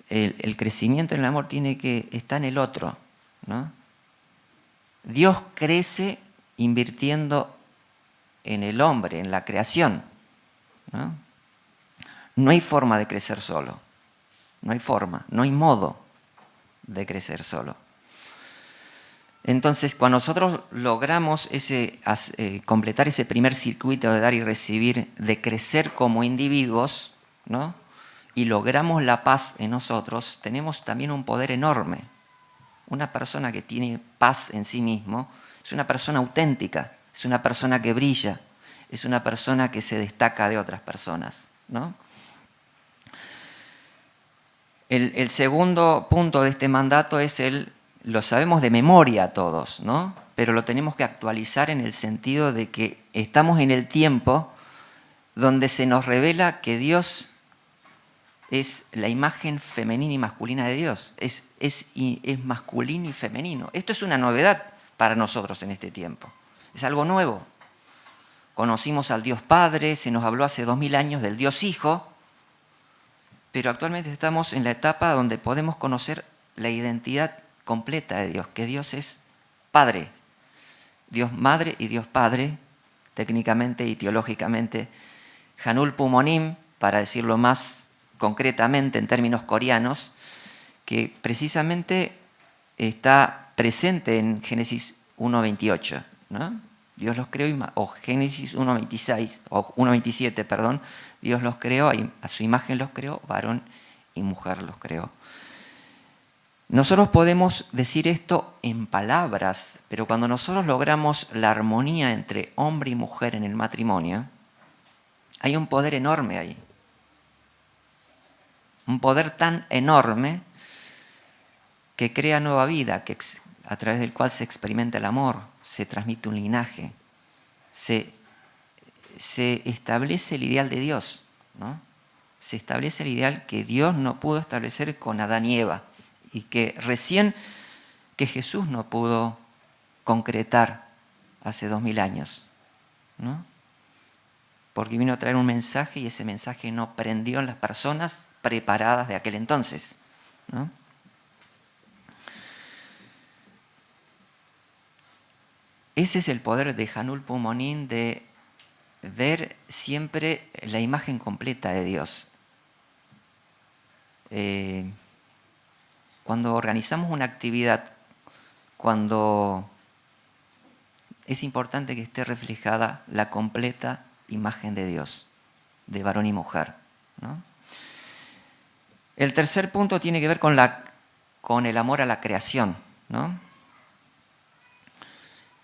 el crecimiento en el amor está en el otro, ¿no? Dios crece invirtiendo en el hombre, en la creación, ¿no? No hay forma de crecer solo. No hay forma, no hay modo de crecer solo. Entonces, cuando nosotros logramos completar ese primer circuito de dar y recibir, de crecer como individuos, ¿no? Y logramos la paz en nosotros, tenemos también un poder enorme. Una persona que tiene paz en sí mismo es una persona auténtica, es una persona que brilla, es una persona que se destaca de otras personas, ¿no? El segundo punto de este mandato es lo sabemos de memoria todos, ¿no? Pero lo tenemos que actualizar en el sentido de que estamos en el tiempo donde se nos revela que Dios es la imagen femenina y masculina de Dios. Es masculino y femenino. Esto es una novedad para nosotros en este tiempo. Es algo nuevo. Conocimos al Dios Padre, se nos habló hace 2000 años del Dios Hijo, pero actualmente estamos en la etapa donde podemos conocer la identidad completa de Dios, que Dios es Padre, Dios Madre y Dios Padre, técnicamente y teológicamente. Hanul Pumonim, para decirlo más concretamente en términos coreanos, que precisamente está presente en Génesis 1.28, ¿no? Dios los creó, o Génesis 1.26, o 1.27, perdón, Dios los creó, a su imagen los creó, varón y mujer los creó. Nosotros podemos decir esto en palabras, pero cuando nosotros logramos la armonía entre hombre y mujer en el matrimonio, hay un poder enorme ahí. Un poder tan enorme que crea nueva vida, a través del cual se experimenta el amor, se transmite un linaje, se establece el ideal de Dios, ¿no? Se establece el ideal que Dios no pudo establecer con Adán y Eva y que recién que Jesús no pudo concretar hace 2000 años, ¿no? Porque vino a traer un mensaje y ese mensaje no prendió en las personas preparadas de aquel entonces, ¿no? Ese es el poder de Hanul Pumonim, de ver siempre la imagen completa de Dios. Cuando organizamos una actividad, cuando es importante que esté reflejada la completa imagen de Dios, de varón y mujer, ¿no? El tercer punto tiene que ver con el amor a la creación, ¿no?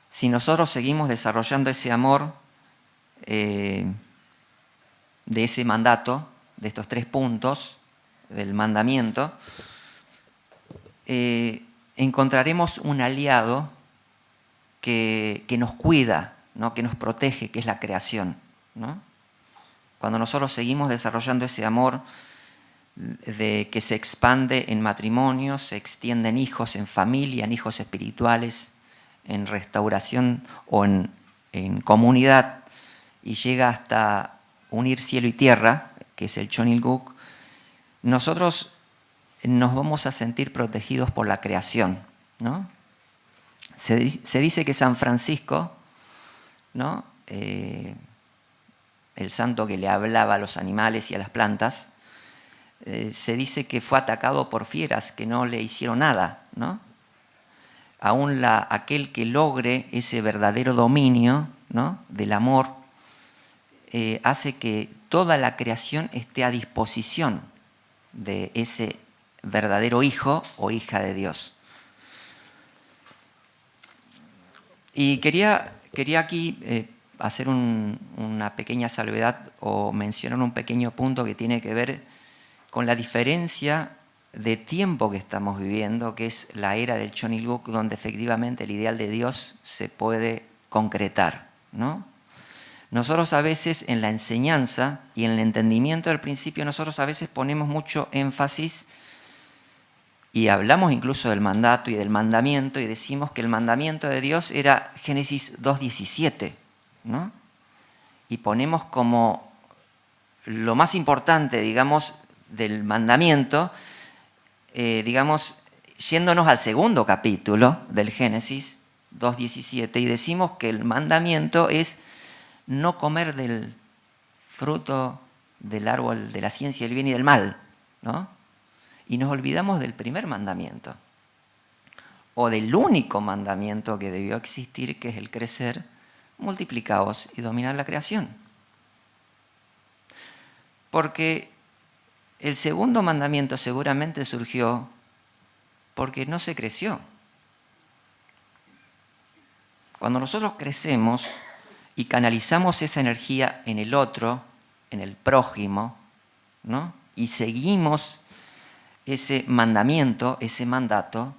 Si nosotros seguimos desarrollando ese amor de ese mandato, de estos 3 puntos del mandamiento, encontraremos un aliado que nos cuida, ¿no? Que nos protege, que es la creación, ¿no? Cuando nosotros seguimos desarrollando ese amor que se expande en matrimonios, se extiende en hijos, en familia, en hijos espirituales, en restauración o en comunidad, y llega hasta unir cielo y tierra, que es el Chonilguk, nosotros nos vamos a sentir protegidos por la creación, ¿no? Se dice que San Francisco, ¿no? el santo que le hablaba a los animales y a las plantas, se dice que fue atacado por fieras que no le hicieron nada, ¿no? Aún aquel que logre ese verdadero dominio, ¿no?, del amor, hace que toda la creación esté a disposición de ese verdadero hijo o hija de Dios. Y quería aquí hacer una pequeña salvedad o mencionar un pequeño punto que tiene que ver con la diferencia de tiempo que estamos viviendo, que es la era del Choniluk, donde efectivamente el ideal de Dios se puede concretar, ¿no? Nosotros a veces en la enseñanza y en el entendimiento del principio, nosotros a veces ponemos mucho énfasis y hablamos incluso del mandato y del mandamiento y decimos que el mandamiento de Dios era Génesis 2:17, ¿no? Y ponemos como lo más importante, digamos, del mandamiento, digamos, yéndonos al segundo capítulo del Génesis 2:17 y decimos que el mandamiento es no comer del fruto del árbol de la ciencia del bien y del mal, ¿no? Y nos olvidamos del primer mandamiento, o del único mandamiento que debió existir, que es el crecer, multiplicaos y dominar la creación. Porque el segundo mandamiento seguramente surgió porque no se creció. Cuando nosotros crecemos y canalizamos esa energía en el otro, en el prójimo, ¿no?, y seguimos ese mandamiento, ese mandato,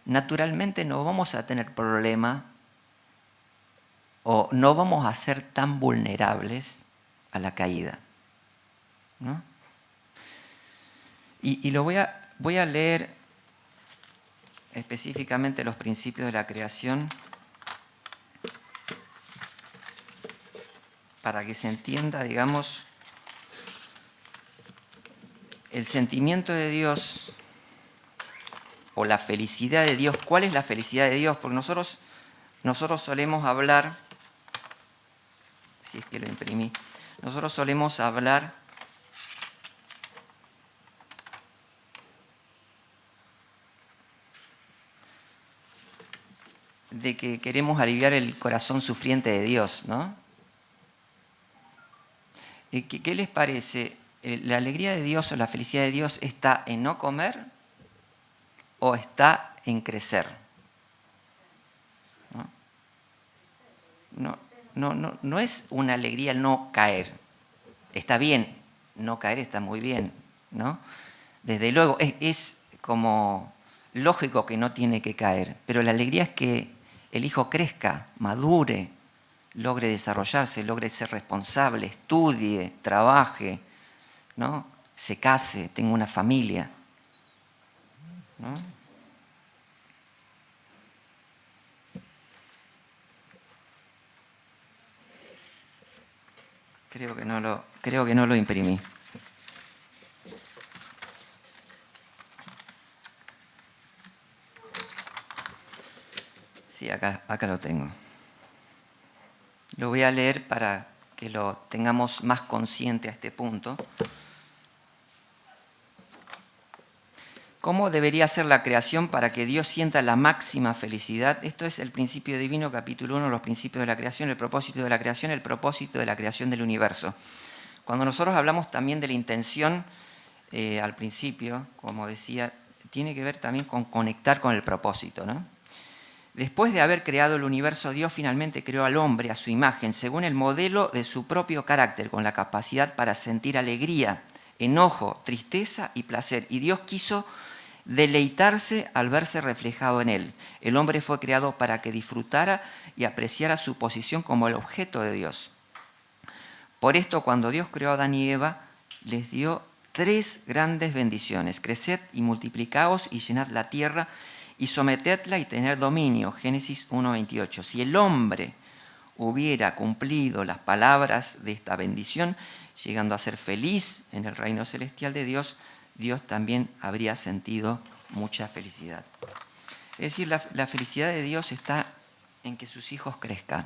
naturalmente no vamos a tener problema o no vamos a ser tan vulnerables a la caída, ¿no? Y lo voy a leer específicamente los principios de la creación para que se entienda, digamos, el sentimiento de Dios o la felicidad de Dios. ¿Cuál es la felicidad de Dios? Porque nosotros solemos hablar, si es que lo imprimí, nosotros solemos hablar de que queremos aliviar el corazón sufriente de Dios, ¿no? ¿Qué les parece? ¿La alegría de Dios o la felicidad de Dios está en no comer o está en crecer? No es una alegría el no caer. Está bien, no caer está muy bien, ¿no? Desde luego, es como lógico que no tiene que caer, pero la alegría es que el hijo crezca, madure, logre desarrollarse, logre ser responsable, estudie, trabaje, ¿no?, se case, tenga una familia, ¿no? Creo que no lo imprimí. Sí, acá lo tengo. Lo voy a leer para que lo tengamos más consciente a este punto. ¿Cómo debería ser la creación para que Dios sienta la máxima felicidad? Esto es el principio divino, capítulo 1, los principios de la creación, el propósito de la creación, el propósito de la creación del universo. Cuando nosotros hablamos también de la intención, al principio, como decía, tiene que ver también con conectar con el propósito, ¿no? Después de haber creado el universo, Dios finalmente creó al hombre a su imagen, según el modelo de su propio carácter, con la capacidad para sentir alegría, enojo, tristeza y placer. Y Dios quiso deleitarse al verse reflejado en él. El hombre fue creado para que disfrutara y apreciara su posición como el objeto de Dios. Por esto, cuando Dios creó a Adán y Eva, les dio 3 grandes bendiciones: creced y multiplicaos y llenad la tierra y sometedla y tener dominio. Génesis 1:28. Si el hombre hubiera cumplido las palabras de esta bendición, llegando a ser feliz en el reino celestial de Dios, Dios también habría sentido mucha felicidad. Es decir, la felicidad de Dios está en que sus hijos crezcan,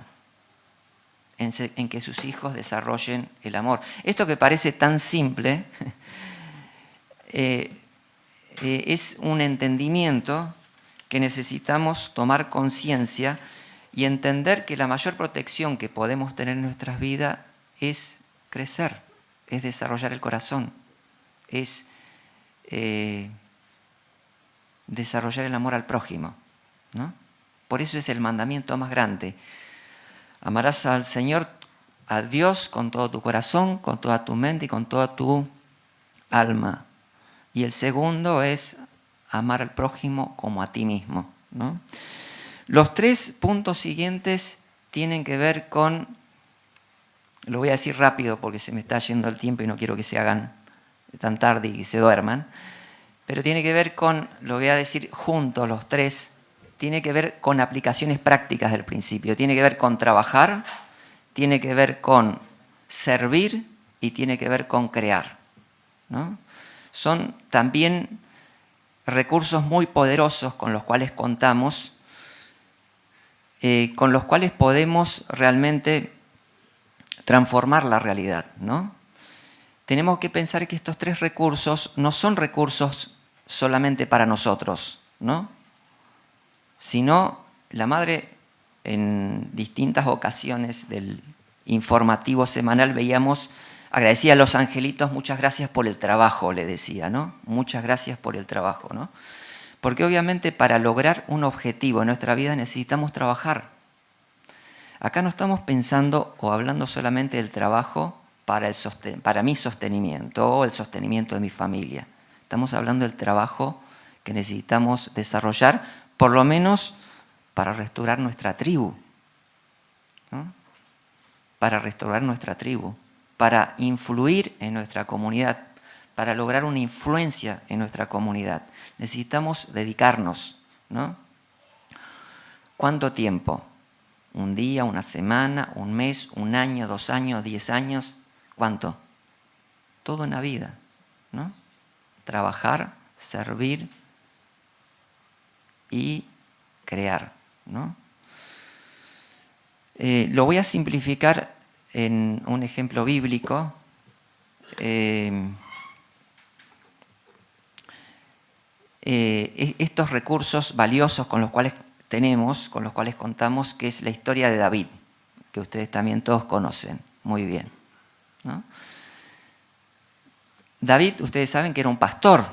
en que sus hijos desarrollen el amor. Esto que parece tan simple es un entendimiento que necesitamos tomar conciencia y entender que la mayor protección que podemos tener en nuestras vidas es crecer, es desarrollar el corazón, es desarrollar el amor al prójimo, ¿no? Por eso es el mandamiento más grande. Amarás al Señor, a Dios, con todo tu corazón, con toda tu mente y con toda tu alma. Y el segundo es amar al prójimo como a ti mismo, ¿no? Los 3 puntos siguientes tienen que ver con, lo voy a decir rápido porque se me está yendo el tiempo y no quiero que se hagan tan tarde y que se duerman, pero tiene que ver con, lo voy a decir juntos los 3, tiene que ver con aplicaciones prácticas del principio, tiene que ver con trabajar, tiene que ver con servir y tiene que ver con crear, ¿no? Son también recursos muy poderosos con los cuales contamos, con los cuales podemos realmente transformar la realidad, ¿no? Tenemos que pensar que estos 3 recursos no son recursos solamente para nosotros, ¿no? Sino la madre en distintas ocasiones del informativo semanal veíamos, agradecía a los angelitos, muchas gracias por el trabajo, le decía, ¿no? Muchas gracias por el trabajo, ¿no? Porque obviamente para lograr un objetivo en nuestra vida necesitamos trabajar. Acá no estamos pensando o hablando solamente del trabajo para mi sostenimiento o el sostenimiento de mi familia. Estamos hablando del trabajo que necesitamos desarrollar, por lo menos para restaurar nuestra tribu, ¿no? Para restaurar nuestra tribu, para influir en nuestra comunidad, para lograr una influencia en nuestra comunidad. Necesitamos dedicarnos, ¿no? ¿Cuánto tiempo? ¿Un día, una semana, un mes, un año, 2 años, 10 años? ¿Cuánto? Toda una vida, ¿no? Trabajar, servir y crear, ¿no? Lo voy a simplificar en un ejemplo bíblico. Estos recursos valiosos con los cuales con los cuales contamos, que es la historia de David, que ustedes también todos conocen muy bien, ¿no? David, ustedes saben que era un pastor,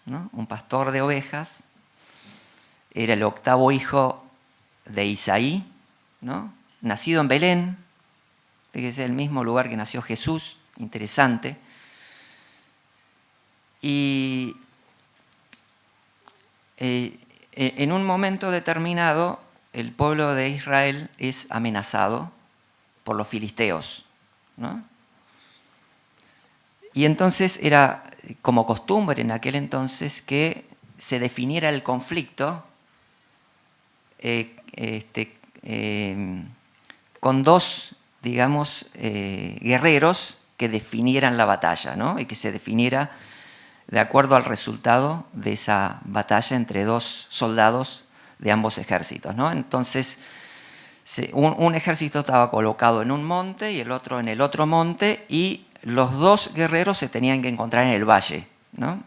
¿no? Un pastor de ovejas, era el 8º hijo de Isaí, ¿no? Nacido en Belén, que es el mismo lugar que nació Jesús, interesante. Y en un momento determinado, el pueblo de Israel es amenazado por los filisteos, ¿no? Y entonces era como costumbre en aquel entonces que se definiera el conflicto con 2, digamos, guerreros que definieran la batalla, ¿no? Y que se definiera de acuerdo al resultado de esa batalla entre 2 soldados de ambos ejércitos, ¿no? Entonces, un ejército estaba colocado en un monte y el otro en el otro monte, y los 2 guerreros se tenían que encontrar en el valle, ¿no?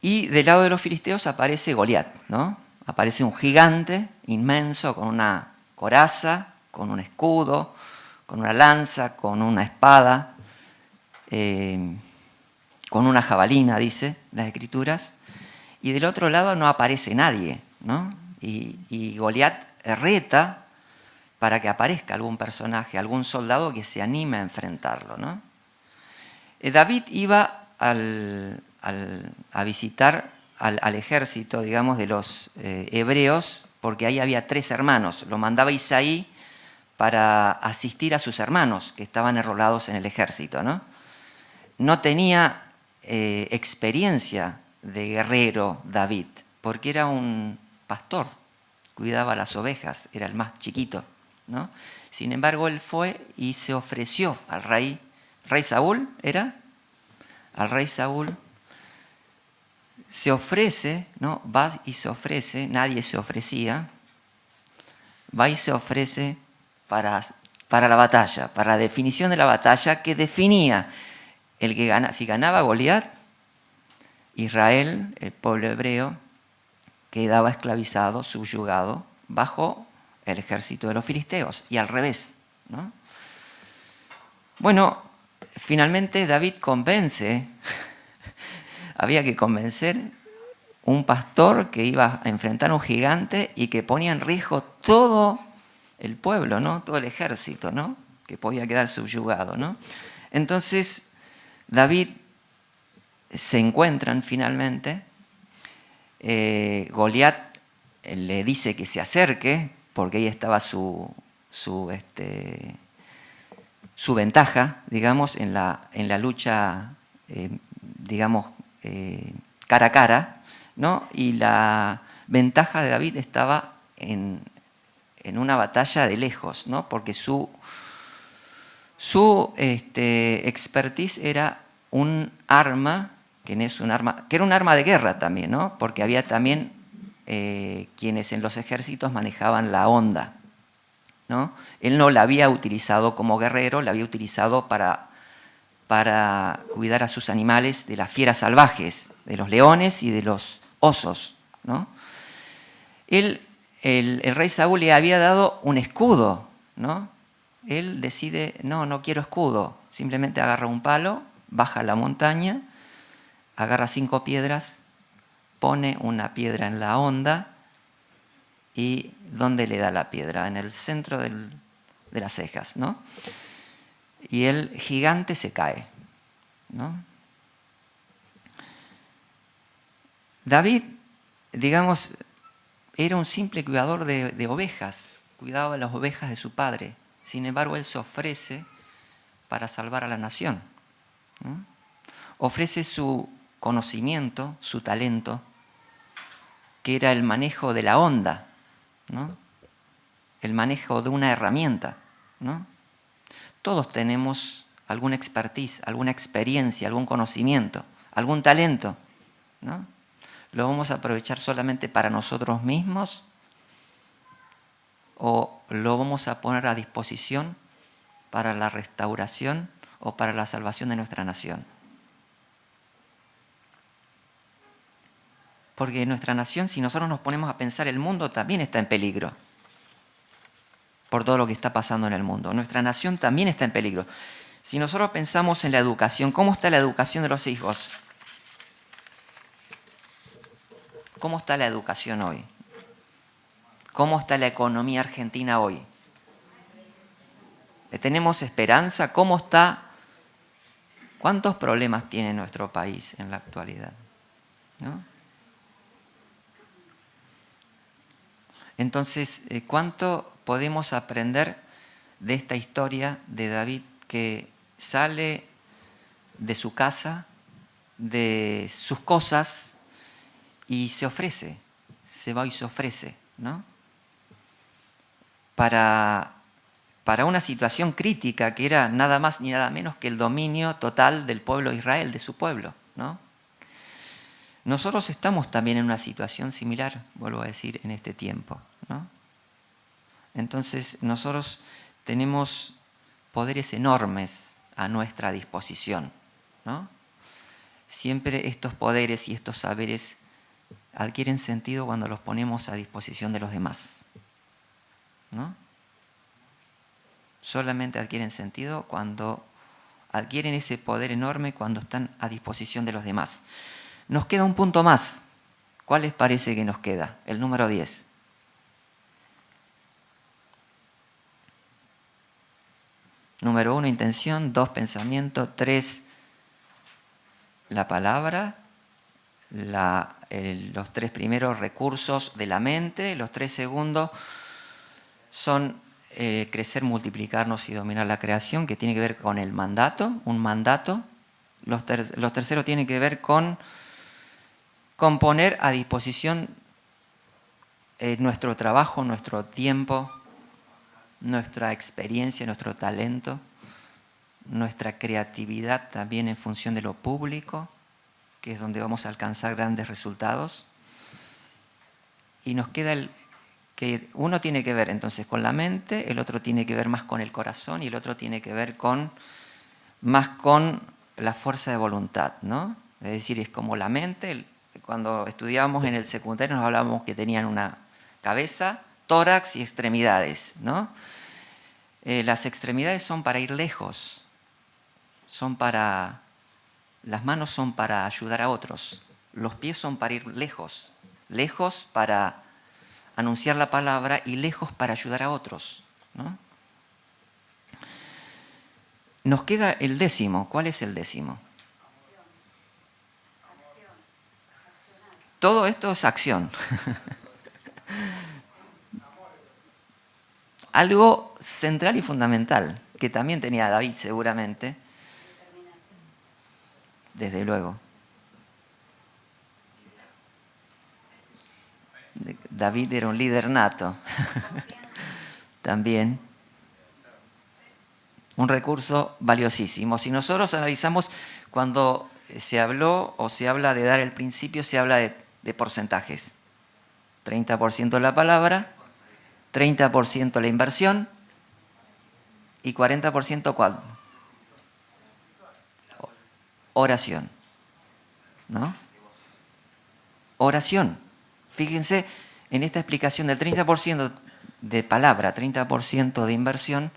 Y del lado de los filisteos aparece Goliat, ¿no? Aparece un gigante inmenso con una coraza, con un escudo, con una lanza, con una espada, con una jabalina, dice las Escrituras. Y del otro lado no aparece nadie, ¿no? Y Goliat reta para que aparezca algún personaje, algún soldado que se anime a enfrentarlo, ¿no? David iba a visitar al ejército, digamos, de los hebreos, porque ahí había 3 hermanos. Lo mandaba Isaí para asistir a sus hermanos que estaban enrolados en el ejército, ¿no? No tenía experiencia de guerrero David, porque era un pastor, cuidaba las ovejas, era el más chiquito, ¿no? Sin embargo, él fue y se ofreció al rey Saúl, ¿era? Al rey Saúl se ofrece, ¿no? Va y se ofrece, nadie se ofrecía, va y se ofrece para la batalla, para la definición de la batalla que definía el que si ganaba Goliat, Israel, el pueblo hebreo, quedaba esclavizado, subyugado bajo el ejército de los filisteos y al revés, ¿no? Bueno, finalmente David convence, había que convencer un pastor que iba a enfrentar a un gigante y que ponía en riesgo todo el pueblo, ¿no? Todo el ejército, ¿no? Que podía quedar subyugado, ¿no? Entonces David se encuentran finalmente. Goliat le dice que se acerque porque ahí estaba su ventaja, digamos, en la lucha, digamos, cara a cara, ¿no? Y la ventaja de David estaba en una batalla de lejos, ¿no? Porque su expertise era un arma, que era un arma de guerra también, ¿no? Porque había también quienes en los ejércitos manejaban la honda, ¿no? Él no la había utilizado como guerrero, la había utilizado para cuidar a sus animales de las fieras salvajes, de los leones y de los osos, ¿no? El rey Saúl le había dado un escudo, ¿no? Él decide, no quiero escudo, simplemente agarra un palo, baja la montaña, agarra 5 piedras, pone una piedra en la honda y ¿dónde le da la piedra? En el centro de las cejas, ¿no? Y el gigante se cae, ¿no? David, digamos, era un simple cuidador de ovejas, cuidaba las ovejas de su padre. Sin embargo, él se ofrece para salvar a la nación, ¿no? Ofrece su conocimiento, su talento, que era el manejo de la honda, ¿no? El manejo de una herramienta, ¿no? Todos tenemos alguna expertise, alguna experiencia, algún conocimiento, algún talento, ¿no? ¿Lo vamos a aprovechar solamente para nosotros mismos o lo vamos a poner a disposición para la restauración o para la salvación de nuestra nación? Porque nuestra nación, si nosotros nos ponemos a pensar, el mundo también está en peligro por todo lo que está pasando en el mundo. Nuestra nación también está en peligro. Si nosotros pensamos en la educación, ¿cómo está la educación de los hijos? ¿Cómo está la educación hoy? ¿Cómo está la economía argentina hoy? ¿Tenemos esperanza? ¿Cómo está? ¿Cuántos problemas tiene nuestro país en la actualidad? ¿No? Entonces, ¿cuánto podemos aprender de esta historia de David que sale de su casa, de sus cosas y se ofrece, se va y se ofrece, ¿no? Para una situación crítica que era nada más ni nada menos que el dominio total del pueblo de Israel, de su pueblo, ¿no? Nosotros estamos también en una situación similar, vuelvo a decir, en este tiempo, ¿no? Entonces, nosotros tenemos poderes enormes a nuestra disposición, ¿no? Siempre estos poderes y estos saberes adquieren sentido cuando los ponemos a disposición de los demás, ¿no? Solamente adquieren sentido cuando adquieren ese poder enorme cuando están a disposición de los demás. Nos queda un punto más. ¿Cuál les parece que nos queda? El número 10. Número 1, intención. 2, pensamiento. 3, la palabra. Los 3 primeros, recursos de la mente. Los 3 segundos son crecer, multiplicarnos y dominar la creación, que tiene que ver con el mandato, un mandato. Los terceros tienen que ver con poner a disposición nuestro trabajo, nuestro tiempo, nuestra experiencia, nuestro talento, nuestra creatividad también en función de lo público que es donde vamos a alcanzar grandes resultados. Y nos queda el que uno tiene que ver entonces con la mente, el otro tiene que ver más con el corazón y el otro tiene que ver más con la fuerza de voluntad, ¿no? Es decir, es como la mente. Cuando estudiábamos en el secundario nos hablábamos que tenían una cabeza, tórax y extremidades, ¿no? Las extremidades son para ir lejos, las manos son para ayudar a otros, los pies son para ir lejos, lejos para anunciar la palabra y lejos para ayudar a otros, ¿no? Nos queda el 10º. ¿Cuál es el 10º? Todo esto es acción. Algo central y fundamental, que también tenía David seguramente. Desde luego. David era un líder nato. También. Un recurso valiosísimo. Si nosotros analizamos, cuando se habló o se habla de dar el principio, se habla de porcentajes. 30% la palabra, 30% la inversión y 40% ¿cuál? Oración. ¿No? Oración. Fíjense en esta explicación del 30% de palabra, 30% de inversión,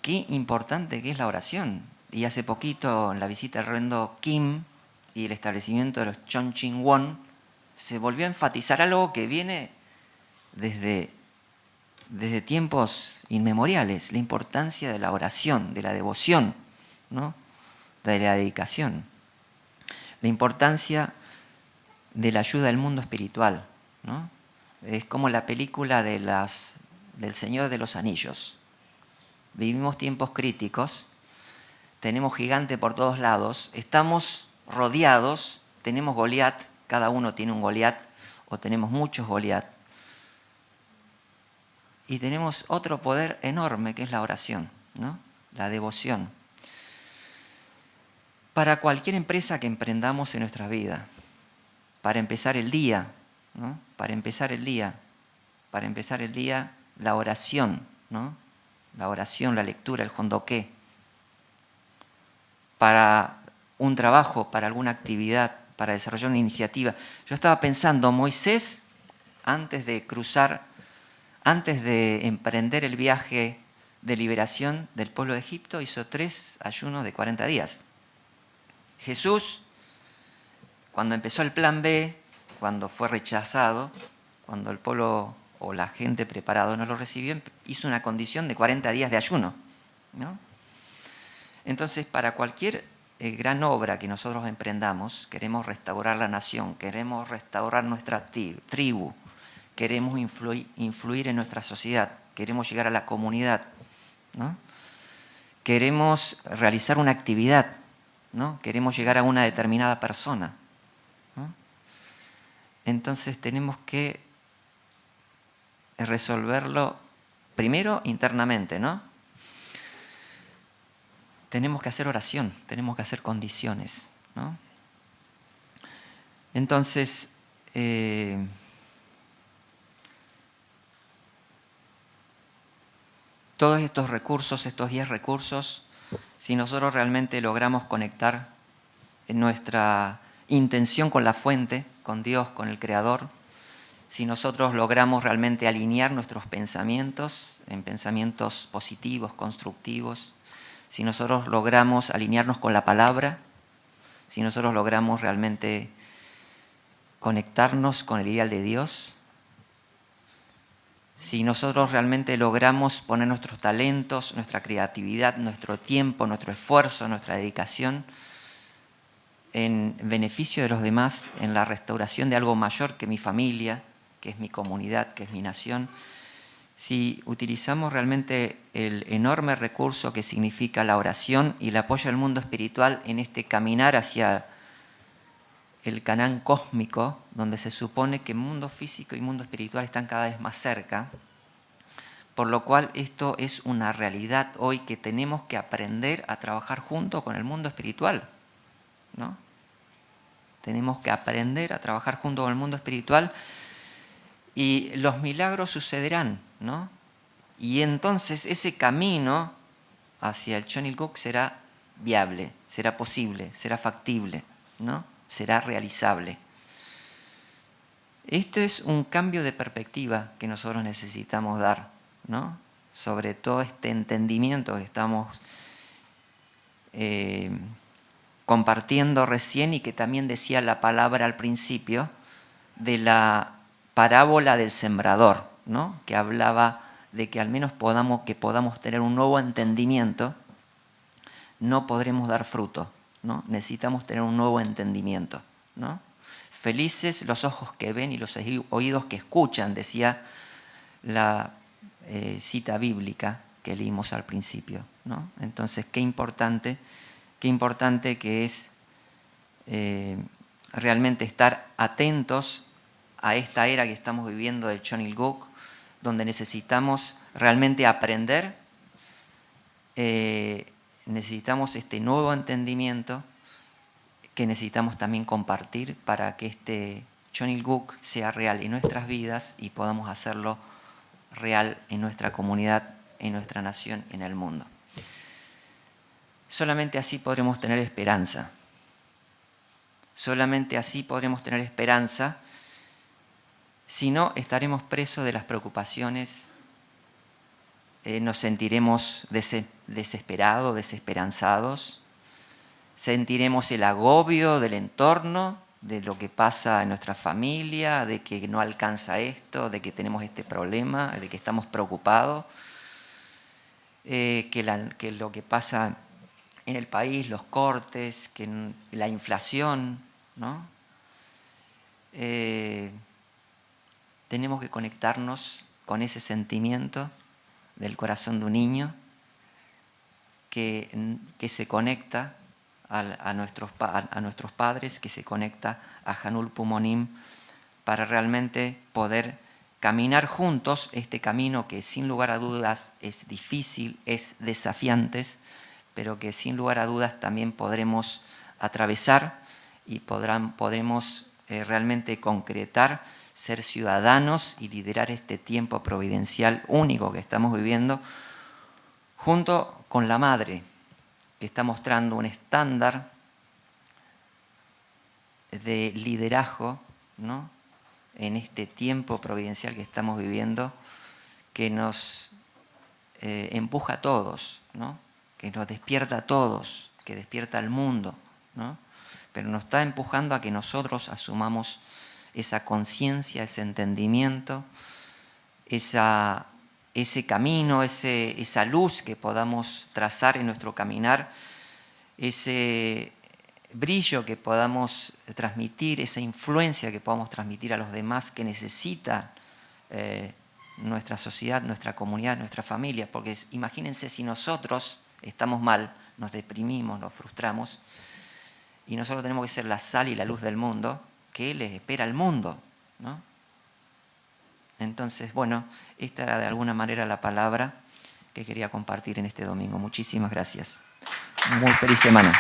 qué importante que es la oración. Y hace poquito, en la visita al reverendo Kim y el establecimiento de los Chongqing Won, se volvió a enfatizar algo que viene desde tiempos inmemoriales, la importancia de la oración, de la devoción, ¿no? De la dedicación, la importancia de la ayuda al mundo espiritual, ¿no? Es como la película del Señor de los Anillos. Vivimos tiempos críticos, tenemos gigantes por todos lados, estamos rodeados, tenemos Goliat, cada uno tiene un Goliat, o tenemos muchos Goliat. Y tenemos otro poder enorme que es la oración, ¿no? La devoción. Para cualquier empresa que emprendamos en nuestra vida, para empezar el día, ¿no? Para empezar el día, la oración, ¿no? La oración, la lectura, el jondoqué. Para un trabajo, para alguna actividad, para desarrollar una iniciativa. Yo estaba pensando, Moisés, antes de emprender el viaje de liberación del pueblo de Egipto, hizo 3 ayunos de 40 días. Jesús, cuando empezó el plan B, cuando fue rechazado, cuando el pueblo o la gente preparado no lo recibió, hizo una condición de 40 días de ayuno, ¿no? Entonces, para cualquier gran obra que nosotros emprendamos, queremos restaurar la nación, queremos restaurar nuestra tribu, queremos influir en nuestra sociedad, queremos llegar a la comunidad, ¿no? Queremos realizar una actividad, ¿no? Queremos llegar a una determinada persona, ¿no? Entonces tenemos que resolverlo primero internamente, ¿no? Tenemos que hacer oración, tenemos que hacer condiciones, ¿no? Entonces, todos estos recursos, estos 10 recursos, si nosotros realmente logramos conectar en nuestra intención con la fuente, con Dios, con el Creador, si nosotros logramos realmente alinear nuestros pensamientos en pensamientos positivos, constructivos, si nosotros logramos alinearnos con la palabra, si nosotros logramos realmente conectarnos con el ideal de Dios, si nosotros realmente logramos poner nuestros talentos, nuestra creatividad, nuestro tiempo, nuestro esfuerzo, nuestra dedicación en beneficio de los demás, en la restauración de algo mayor que mi familia, que es mi comunidad, que es mi nación, si utilizamos realmente el enorme recurso que significa la oración y el apoyo al mundo espiritual en este caminar hacia el Canaán cósmico, donde se supone que mundo físico y mundo espiritual están cada vez más cerca, por lo cual esto es una realidad hoy que tenemos que aprender a trabajar junto con el mundo espiritual, ¿no? Tenemos que aprender a trabajar junto con el mundo espiritual y los milagros sucederán, ¿no? Y entonces ese camino hacia el Chonilguk será viable, será posible, será factible, ¿no? Será realizable. Este es un cambio de perspectiva que nosotros necesitamos dar, ¿no? Sobre todo este entendimiento que estamos compartiendo recién y que también decía la palabra al principio de la parábola del sembrador, ¿no? Que hablaba de que al menos podamos tener un nuevo entendimiento, no podremos dar fruto, ¿no? Necesitamos tener un nuevo entendimiento, ¿no? Felices los ojos que ven y los oídos que escuchan, decía la cita bíblica que leímos al principio, ¿no? Entonces, qué importante que es realmente estar atentos a esta era que estamos viviendo del Chonilguk, donde necesitamos realmente aprender, necesitamos este nuevo entendimiento que necesitamos también compartir para que este Chonilguk sea real en nuestras vidas y podamos hacerlo real en nuestra comunidad, en nuestra nación, en el mundo. Solamente así podremos tener esperanza. Solamente así podremos tener esperanza. Si no, estaremos presos de las preocupaciones, nos sentiremos desesperados, desesperanzados, sentiremos el agobio del entorno, de lo que pasa en nuestra familia, de que no alcanza esto, de que tenemos este problema, de que estamos preocupados, que lo que pasa en el país, los cortes, que la inflación, ¿no? Tenemos que conectarnos con ese sentimiento del corazón de un niño que se conecta a nuestros padres, que se conecta a Hanul Pumonim, para realmente poder caminar juntos este camino que sin lugar a dudas es difícil, es desafiante, pero que sin lugar a dudas también podremos atravesar y podremos realmente concretar, ser ciudadanos y liderar este tiempo providencial único que estamos viviendo, junto con la Madre, que está mostrando un estándar de liderazgo, ¿no? En este tiempo providencial que estamos viviendo, que nos empuja a todos, ¿no? Que nos despierta a todos, que despierta al mundo, ¿no? Pero nos está empujando a que nosotros asumamos esa conciencia, ese entendimiento, ese camino, esa luz que podamos trazar en nuestro caminar, ese brillo que podamos transmitir, esa influencia que podamos transmitir a los demás que necesita nuestra sociedad, nuestra comunidad, nuestra familia. Porque imagínense si nosotros estamos mal, nos deprimimos, nos frustramos, y nosotros tenemos que ser la sal y la luz del mundo, que les espera al mundo, ¿no? Entonces, bueno, esta era de alguna manera la palabra que quería compartir en este domingo. Muchísimas gracias. Muy feliz semana.